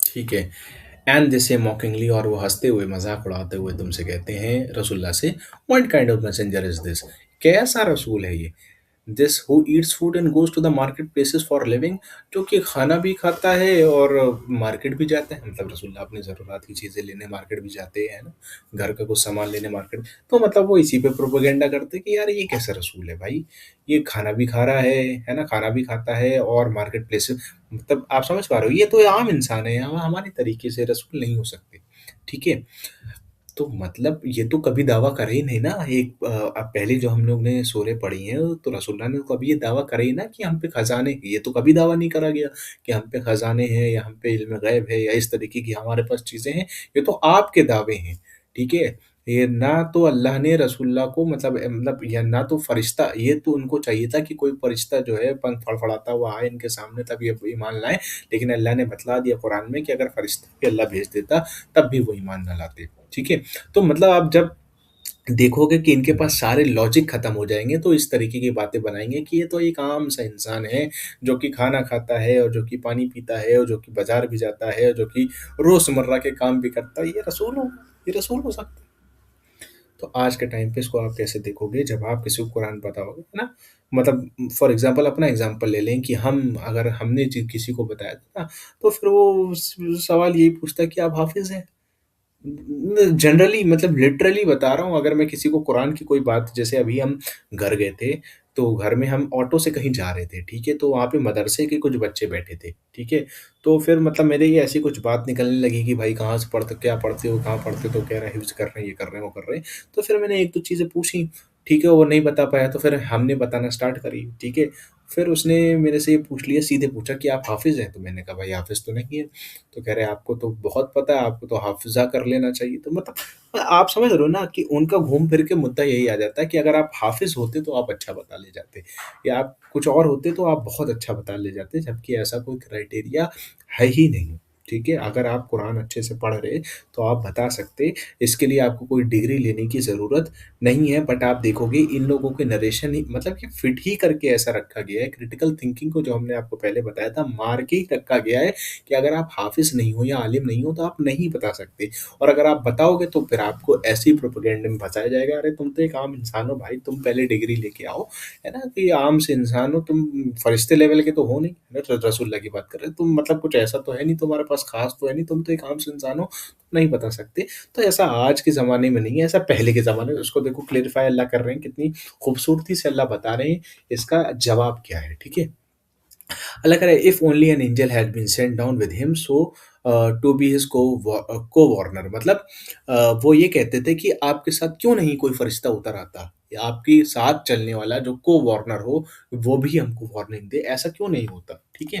Speaker 1: ठीक है। एंड दे से मॉकिंगली और वो हंसते हुए मजाक उड़ाते हुए तुमसे कहते हैं रसूलुल्लाह से, what kind of messenger is this? कैसा रसूल है ये? This who eats food and goes to the market places for living, जो कि खाना भी खाता है और मार्केट भी जाता है। मतलब रसूलुल्लाह अपनी ज़रूरत की चीज़ें लेने मार्केट भी जाते हैं ना, घर का कुछ सामान लेने मार्केट। तो मतलब वो इसी पे प्रोपेगेंडा करते हैं कि यार ये कैसा रसूल है भाई, ये खाना भी खा रहा है ना, खाना भी खाता है और मार्केट प्लेस मतलब आप समझ पा रहे हो, ये तो आम इंसान है, हमारे तरीके से रसूल नहीं हो सकते। ठीक है? तो मतलब ये तो कभी दावा करे ही नहीं ना, एक अब पहले जो हम लोग ने सूरह पढ़ी हैं, तो रसूलुल्लाह ने तो कभी ये दावा करे ही ना कि हम पे खज़ाने हैं, ये तो कभी दावा नहीं करा गया कि हम पे खज़ाने हैं या हम पे इल्म गैब है या इस तरीके की हमारे पास चीज़ें हैं, ये तो आपके दावे हैं, ठीक है? ये ना तो अल्लाह ने रसूलुल्लाह को मतलब या ना तो फरिश्ता, ये तो उनको चाहिए था कि कोई फरिश्ता जो है पंख फड़फड़ाता हुआ आए इनके सामने तब ये ईमान लाएँ, लेकिन अल्लाह ने बतला दिया कुरान में कि अगर फरिश्ता भी अल्लाह भेज देता, तब भी वो ईमान ना लाते, ठीक है? तो मतलब आप जब देखोगे कि इनके पास सारे लॉजिक खत्म हो जाएँगे, तो इस तरीके की बातें बनाएँगे कि ये तो एक आम सा इंसान है, जो कि खाना खाता है और जो कि पानी पीता है और जो कि बाज़ार भी जाता है और जो कि रोज़मर्रा के काम भी करता है, ये रसूल हो सकता है। तो आज के टाइम पे इसको आप कैसे देखोगे जब आप किसी को कुरान बताओगे, है ना? मतलब फॉर एग्ज़ाम्पल अपना एग्ज़ाम्पल ले लें कि हम अगर हमने किसी को बताया था ना, तो फिर वो सवाल यही पूछता है कि आप हाफ़िज़ हैं? जनरली मतलब लिटरली बता रहा हूँ, अगर मैं किसी को कुरान की कोई बात, जैसे अभी हम घर गए थे, तो घर में हम ऑटो से कहीं जा रहे थे, ठीक है? तो वहाँ पे मदरसे के कुछ बच्चे बैठे थे, ठीक है? तो फिर मतलब मेरे ये ऐसी कुछ बात निकलने लगी कि भाई कहाँ से पढ़ते, क्या पढ़ते हो, कहाँ पढ़ते हो? तो कह रहे हैं हिफ्ज़ कर रहे हैं, ये कर रहे हैं, वो कर रहे हैं। तो फिर मैंने 1-2 चीज़ें पूछी, ठीक है? वो नहीं बता पाया, तो फिर हमने बताना स्टार्ट करी, ठीक है? फिर उसने मेरे से ये पूछ लिया, सीधे पूछा कि आप हाफ़िज़ हैं? तो मैंने कहा भाई हाफ़िज़ तो नहीं है। तो कह रहे आपको तो बहुत पता है, आपको तो हाफ़िज़ा कर लेना चाहिए। तो मतलब आप समझ रहे हो ना कि उनका घूम फिर के मुद्दा यही आ जाता है कि अगर आप हाफ़िज़ होते तो आप अच्छा बता ले जाते, या आप कुछ और होते तो आप बहुत अच्छा बता ले जाते, जबकि ऐसा कोई क्राइटेरिया है ही नहीं। ठीक है? अगर आप कुरान अच्छे से पढ़ रहे तो आप बता सकते, इसके लिए आपको कोई डिग्री लेने की ज़रूरत नहीं है। बट आप देखोगे इन लोगों के नरेशन ही मतलब कि फिट ही करके ऐसा रखा गया है, क्रिटिकल थिंकिंग को जो हमने आपको पहले बताया था, मार के ही रखा गया है कि अगर आप हाफ़िज़ नहीं हो या आलिम नहीं हो तो आप नहीं बता सकते, और अगर आप बताओगे तो फिर आपको ऐसे ही प्रोपेगेंडे में फँसाया जाएगा, अरे तुम तो एक आम इंसान हो भाई, तुम पहले डिग्री लेके आओ, है ना? कि आम से इंसान हो तुम, फरिश्ते लेवल के तो हो नहीं, है ना? रसूलुल्लाह की बात कर रहे हैं, तुम मतलब कुछ ऐसा तो है नहीं, तुम्हारे पास ख़ास तो है नहीं, तुम तो एक आम से इंसान हो, नहीं बता सकते। तो ऐसा आज के ज़माने में नहीं है, ऐसा पहले के ज़माने में, उसको देखो क्लेरिफ़ाई अल्लाह कर रहे हैं, कितनी खूबसूरती से अल्लाह बता रहे हैं, इसका जवाब क्या है, ठीक है? अल्लाह कह रहा है, if only an angel has been sent down with him so to be his co-warner, मतलब वो ये कहते थे कि आपके साथ क्यों नहीं कोई फरिश्ता उतर आता, या आपके साथ चलने वाला जो को-वॉर्नर हो, वो भी हमको वार्निंग दे, ऐसा क्यों नहीं होता, ठीक है?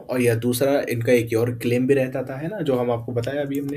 Speaker 1: और या दूसरा इनका एक और क्लेम भी रहता था, है ना? जो हम आपको बताया अभी हमने।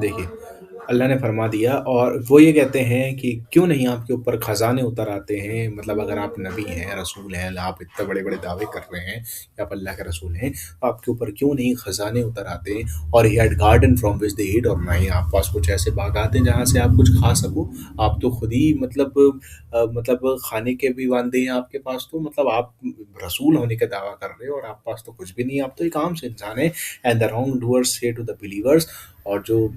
Speaker 1: देखिए, अल्लाह ने फरमा दिया, और वो ये कहते हैं कि क्यों नहीं आपके ऊपर खज़ाने उतर आते हैं, मतलब अगर आप नबी हैं, रसूल हैं, आप इतने बड़े-बड़े दावे कर रहे हैं कि आप अल्लाह के रसूल हैं, तो आपके ऊपर क्यों नहीं खज़ाने उतर आते हैं? और he had garden from which they eat, और ना ही आप पास कुछ ऐसे बागात हैं जहाँ से आप कुछ खा सको। आप तो खुद ही मतलब खाने के भी वांदे हैं आपके पास, तो मतलब आप रसूल होने का दावा कर रहे हो और आप पास तो कुछ भी नहीं है, आप तो एक आम से इंसान हैं। एंड द रॉन्ग डूअर्स से टू द बिलीवर्स, और जो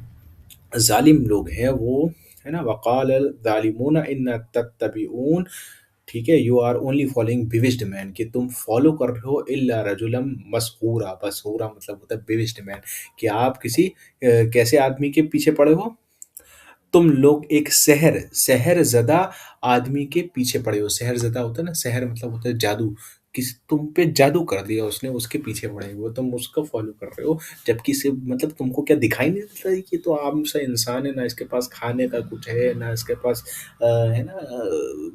Speaker 1: ज़ालिम लोग हैं वो, है ना? वक़ाल ज़ालिमून इन तत्तबिऊन, ठीक है? You are only following bewitched man, कि तुम फॉलो कर रहे हो इल्ला रजुलन मस्हूरा, मस्हूरा मतलब होता है बिविस्ड मैन, कि आप किसी कैसे आदमी के पीछे पड़े हो? तुम लोग एक सहरज़दा आदमी के पीछे पड़े हो। सहरज़दा होता है ना, सहर मतलब होता है जादू। तुम पे जादू कर दिया उसने, उसके पीछे पड़े हो, तुम उसको फ़ॉलो कर रहे हो। जबकि सिर्फ़ मतलब तुमको क्या दिखाई नहीं देता है कि ये तो आम सा इंसान है, ना इसके पास खाने का कुछ है, ना इसके पास है ना,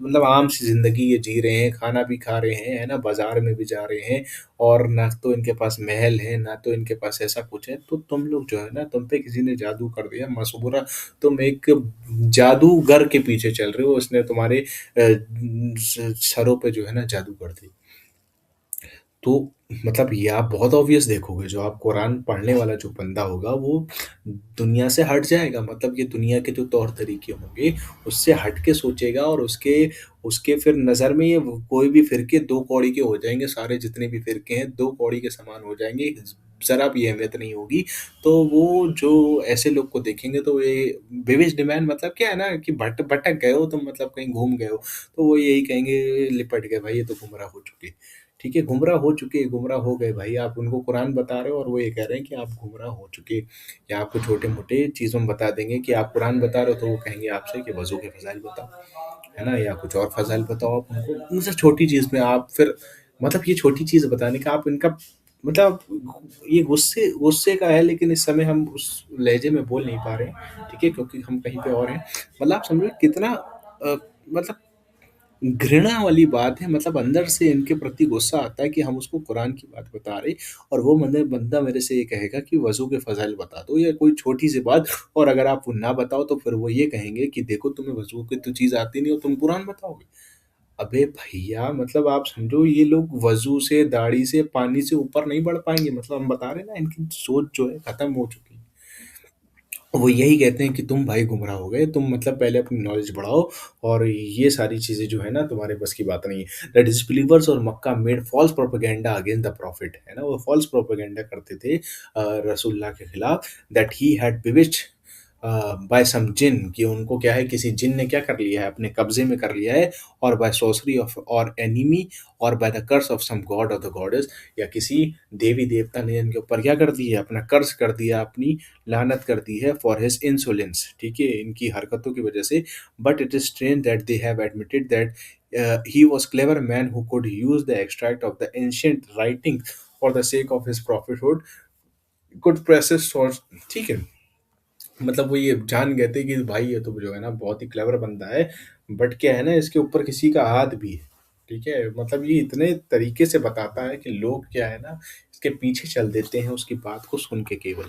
Speaker 1: मतलब आम सी ज़िंदगी ये जी रहे हैं, खाना भी खा रहे हैं, है ना? बाज़ार में भी जा रहे हैं, और ना तो इनके पास महल है, ना तो इनके पास ऐसा कुछ है। तो तुम लोग जो है ना, तुम पे किसी ने जादू कर दिया, मसबूरा, तुम एक जादूगर के पीछे चल रहे हो, उसने तुम्हारे सरों पे जो है ना जादू कर दी। तो मतलब ये आप बहुत ऑब्वियस देखोगे, जो आप कुरान पढ़ने वाला जो बंदा होगा वो दुनिया से हट जाएगा, मतलब ये दुनिया के जो तौर तरीके होंगे उससे हट के सोचेगा, और उसके उसके फिर नज़र में ये कोई भी फ़िरके दो कौड़ी के हो जाएंगे, सारे जितने भी फ़िरके हैं दो कौड़ी के समान हो जाएंगे, ज़रा भी अहमियत नहीं होगी। तो वो जो ऐसे लोग को देखेंगे तो ये बेविज़्ड मैन, मतलब क्या है ना कि भटक गए हो तुम, मतलब कहीं घूम गए हो, तो वो यही कहेंगे लिपट गए भाई, ये तो गुमराह हो चुके। ठीक है? गुमराह हो चुके, गुमराह हो गए भाई, आप उनको कुरान बता रहे हो और वो ये कह रहे हैं कि आप गुमराह हो चुके। या आपको छोटे-मोटे चीज़ों में बता देंगे कि आप कुरान बता रहे हो, तो वो कहेंगे आपसे कि वज़ू के फ़ज़ाइल बताओ, है ना? या कुछ और फ़ज़ाइल बताओ आप उनको। उनसे छोटी चीज़ में आप फिर मतलब ये छोटी चीज़ बताने का आप इनका मतलब ये गुस्से गुस्से का है, लेकिन इस समय हम उस लहज़े में बोल नहीं पा रहे हैं, ठीक है? क्योंकि हम कहीं पे और हैं। मतलब आप समझो कितना मतलब घृणा वाली बात है, मतलब अंदर से इनके प्रति गुस्सा आता है कि हम उसको कुरान की बात बता रहे, और वो बंदा मेरे से ये कहेगा कि वज़ू के फ़ज़ाइल बता दो या कोई छोटी-सी बात, और अगर आप वो ना बताओ तो फिर वो ये कहेंगे कि देखो तुम्हें वज़ू की तो चीज़ आती नहीं और तुम कुरान बताओगे। अबे भैया, मतलब आप समझो ये लोग वज़ू से, दाढ़ी से, पानी से ऊपर नहीं बढ़ पाएँगे, मतलब हम बता रहे हैं ना इनकी सोच जो है ख़त्म हो चुकी है। वो यही कहते हैं कि तुम भाई गुमराह हो गए, तुम मतलब पहले अपनी नॉलेज बढ़ाओ, और ये सारी चीज़ें जो है ना तुम्हारे बस की बात नहीं है। द डिसबिलीवर्स और Mecca made false propaganda against the prophet, है ना? वो फॉल्स प्रोपेगेंडा करते थे रसूलुल्लाह के खिलाफ, दैट ही हैड बिविच्ड बाय सम जिन, कि उनको क्या है, किसी जिन ने क्या कर लिया है, अपने कब्ज़े में कर लिया है, और बाय सॉर्सरी ऑफ और एनिमी, और by the curse of some god और द गॉडेस, या किसी देवी-देवता ने इनके ऊपर क्या कर दिया है, अपना कर्स कर दिया, अपनी लानत कर दी है फॉर हिज इंसोलेंस, ठीक है? इनकी हरकतों की वजह से। But it is strange that they have admitted that he was clever man who could use the extract of the ancient writing for the sake of his prophethood, could presses source, ठीक है? मतलब वो ये जान गए थे कि भाई ये तो जो है ना बहुत ही क्लेवर बंदा है, बट क्या है ना इसके ऊपर किसी का हाथ भी है, ठीक है? मतलब ये इतने तरीके से बताता है कि लोग क्या है ना इसके पीछे चल देते हैं उसकी बात को सुन के केवल,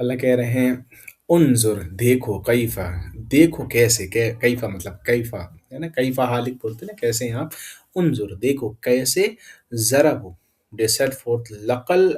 Speaker 1: अल्लाह कह रहे हैं उन्जुर, देखो, कैफा, देखो कैसे, कैफा मतलब कैफा, है ना? कैफा हालिक बोलते हैं ना, कैसे हैं आप? उन्जुर, देखो कैसे, ज़रबू, दे सेट फोर्थ लकल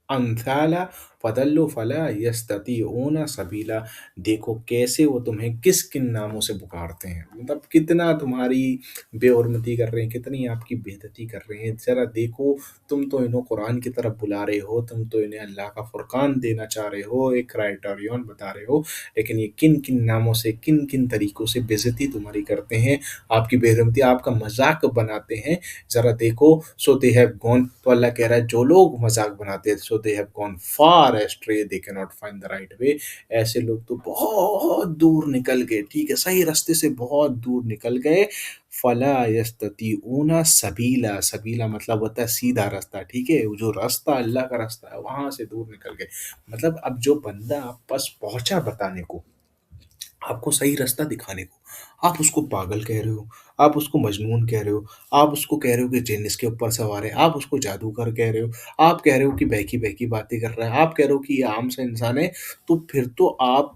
Speaker 1: अम्थाला फदल्लु फला यस्ततीऊना सबीला, देखो कैसे वो तुम्हें किस किन नामों से पुकारते हैं, मतलब कितना तुम्हारी बेहुरमती कर रहे हैं, कितनी आपकी बेइज्जती कर रहे हैं। ज़रा देखो, तुम तो इन्हें कुरान की तरफ बुला रहे हो, तुम तो इन्हें अल्लाह का फुरकान देना चाह रहे हो, एक क्राइटेरियन बता रहे हो, लेकिन ये किन किन नामों से, किन किन तरीकों से बेइज्जती तुम्हारी करते हैं, आपकी बेहुरमती, आपका मजाक बनाते हैं। ज़रा देखो, सो दे हैव गॉन, तो अल्लाह कह रहा है जो लोग मजाक बनाते हैं, so they have gone far astray, they can not find the right way, ऐसे लोग तो बहुत दूर निकल गए, ठीक है? सही रास्ते से बहुत दूर निकल गए। फला यस्ततीऊना सबीला, सबीला मतलब होता है सीधा रास्ता, ठीक है? वो जो रास्ता अल्लाह का रास्ता है वहां से दूर निकल गए। मतलब अब जो बंदा आप पास पहुंचा बताने को, आपको सही रास्ता दिखाने को, आप उसको पागल कह रहे हो, आप उसको मजनून कह रहे हो, आप उसको कह रहे हो कि जिन इसके ऊपर सवार है, आप उसको जादूगर कह रहे हो, आप कह रहे हो कि बहकी-बहकी बातें कर रहा है, आप कह रहे हो कि ये आम सा इंसान है, तो फिर तो आप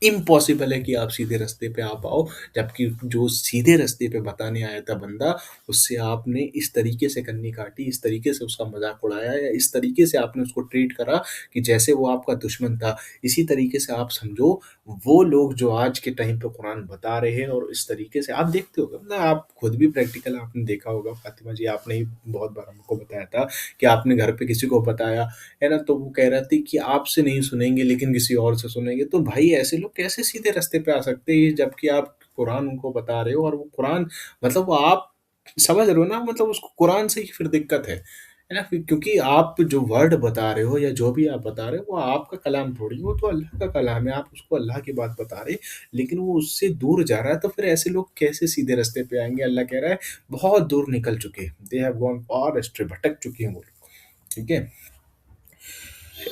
Speaker 1: इम्पॉसिबल है कि आप सीधे रास्ते पे आ पाओ, जबकि जो सीधे रास्ते पे बताने आया था बंदा, उससे आपने इस तरीके से कन्नी काटी, इस तरीके से उसका मज़ाक उड़ाया, या इस तरीके से आपने उसको ट्रीट करा कि जैसे वो आपका दुश्मन था। इसी तरीके से आप समझो वो लोग जो आज के टाइम पे कुरान बता रहे हैं, और इस तरीके से आप देखते होगे, मतलब आप खुद भी प्रैक्टिकल आपने देखा होगा फातिमा जी, आपने ही बहुत बार हमको बताया था कि आपने घर पे किसी को बताया, है ना? तो वो कह रहे थे कि आपसे नहीं सुनेंगे लेकिन किसी और से सुनेंगे। तो भाई ऐसे लोग कैसे सीधे रास्ते पे आ सकते हैं, जबकि आप कुरान उनको बता रहे हो, और वो कुरान मतलब वो आप समझ रहे हो ना, मतलब उसको कुरान से ही फिर दिक्कत है ना? फिर क्योंकि आप जो वर्ड बता रहे हो या जो भी आप बता रहे हो वो आपका कलाम थोड़ी है, वो तो अल्लाह का कलाम है, आप उसको अल्लाह की बात बता रहे, लेकिन वो उससे दूर जा रहा है, तो फिर ऐसे लोग कैसे सीधे रास्ते पे आएंगे? अल्लाह कह रहा है बहुत दूर निकल चुके, they have gone far astray, भटक चुके हैं वो लोग, ठीक है?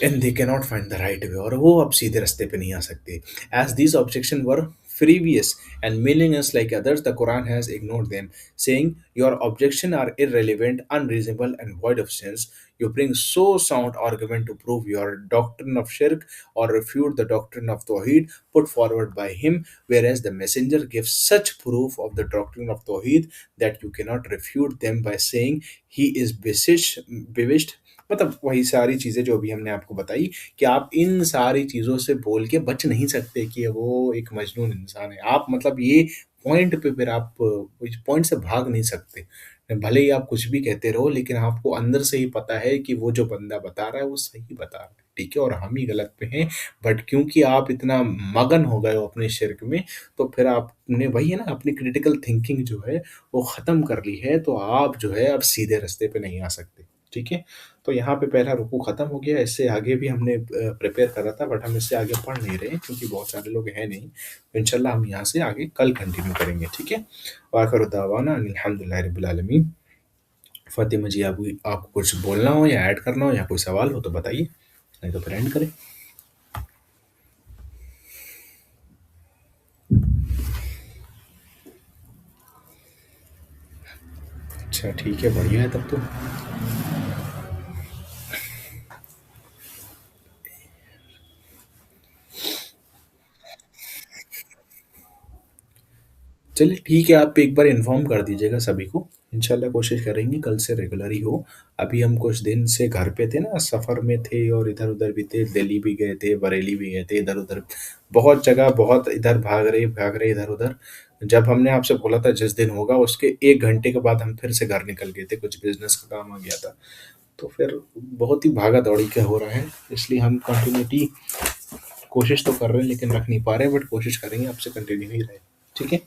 Speaker 1: And they can not find the right way, और वो अब सीधे रास्ते पे नहीं आ सकते। As these objection were frivolous and meaningless like others, the Quran has ignored them, saying, your objections are irrelevant, unreasonable, and void of sense. You bring so sound argument to prove your doctrine of shirk or refute the doctrine of Tawheed put forward by him, whereas the messenger gives such proof of the doctrine of Tawheed that you cannot refute them by saying he is bewitched. मतलब वही सारी चीज़ें जो अभी हमने आपको बताई, कि आप इन सारी चीज़ों से बोल के बच नहीं सकते कि वो एक मजनून इंसान है। आप मतलब ये पॉइंट पे फिर आप इस पॉइंट से भाग नहीं सकते। भले ही आप कुछ भी कहते रहो, लेकिन आपको अंदर से ही पता है कि वो जो बंदा बता रहा है वो सही बता रहा है। ठीक है और हम ही गलत पे हैं। बट क्योंकि आप इतना मगन हो गए हो अपने शिर्क में, तो फिर आपने वही है ना अपनी क्रिटिकल थिंकिंग जो है वो ख़त्म कर ली है, तो आप जो है अब सीधे रास्ते पे नहीं आ सकते, ठीक है? तो यहाँ पे पहला रुकू ख़त्म हो गया, इससे आगे भी हमने प्रिपेयर करा था बट हम इससे आगे पढ़ नहीं रहे क्योंकि बहुत सारे लोग हैं नहीं। तो इंशाल्लाह हम यहाँ से आगे कल कंटिन्यू करेंगे, ठीक है? व आखिरु दावाना अनिल हम्दुलिल्लाहि रब्बिल आलमीन। फ़ातिमा जी, आप आपको कुछ बोलना हो या ऐड करना हो या कोई सवाल हो तो बताइए, नहीं तो फिर एंड करें। अच्छा ठीक है, बढ़िया है तब तो। चलिए ठीक है, आप एक बार इन्फॉर्म कर दीजिएगा सभी को। इंशाल्लाह कोशिश करेंगे कल से रेगुलर ही हो। अभी हम कुछ दिन से घर पे थे ना, सफ़र में थे और इधर-उधर भी थे, दिल्ली भी गए थे, बरेली भी गए थे, इधर-उधर बहुत जगह, बहुत इधर भाग रहे इधर-उधर। जब हमने आपसे बोला था जिस दिन होगा उसके 1 घंटे के बाद हम फिर से घर निकल गए थे, कुछ बिज़नेस का काम आ गया था। तो फिर बहुत ही भागा-दौड़ी का हो रहा है, इसलिए हम कंटिन्यूटी कोशिश तो कर रहे हैं लेकिन रख नहीं पा रहे हैं, बट कोशिश करेंगे आपसे कंटिन्यू ही रहे। ठीक है?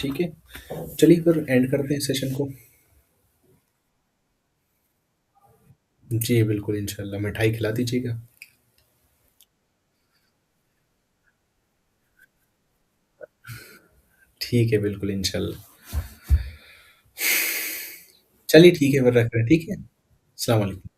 Speaker 1: ठीक है? चलिए फिर एंड करते हैं सेशन को। जी, बिल्कुल इंशाल्लाह, मिठाई खिला दीजिएगा। ठीक है, बिल्कुल इंशाल्लाह। चलिए ठीक है फिर रख रहे हैं, ठीक है? अस्सलाम वालेकुम।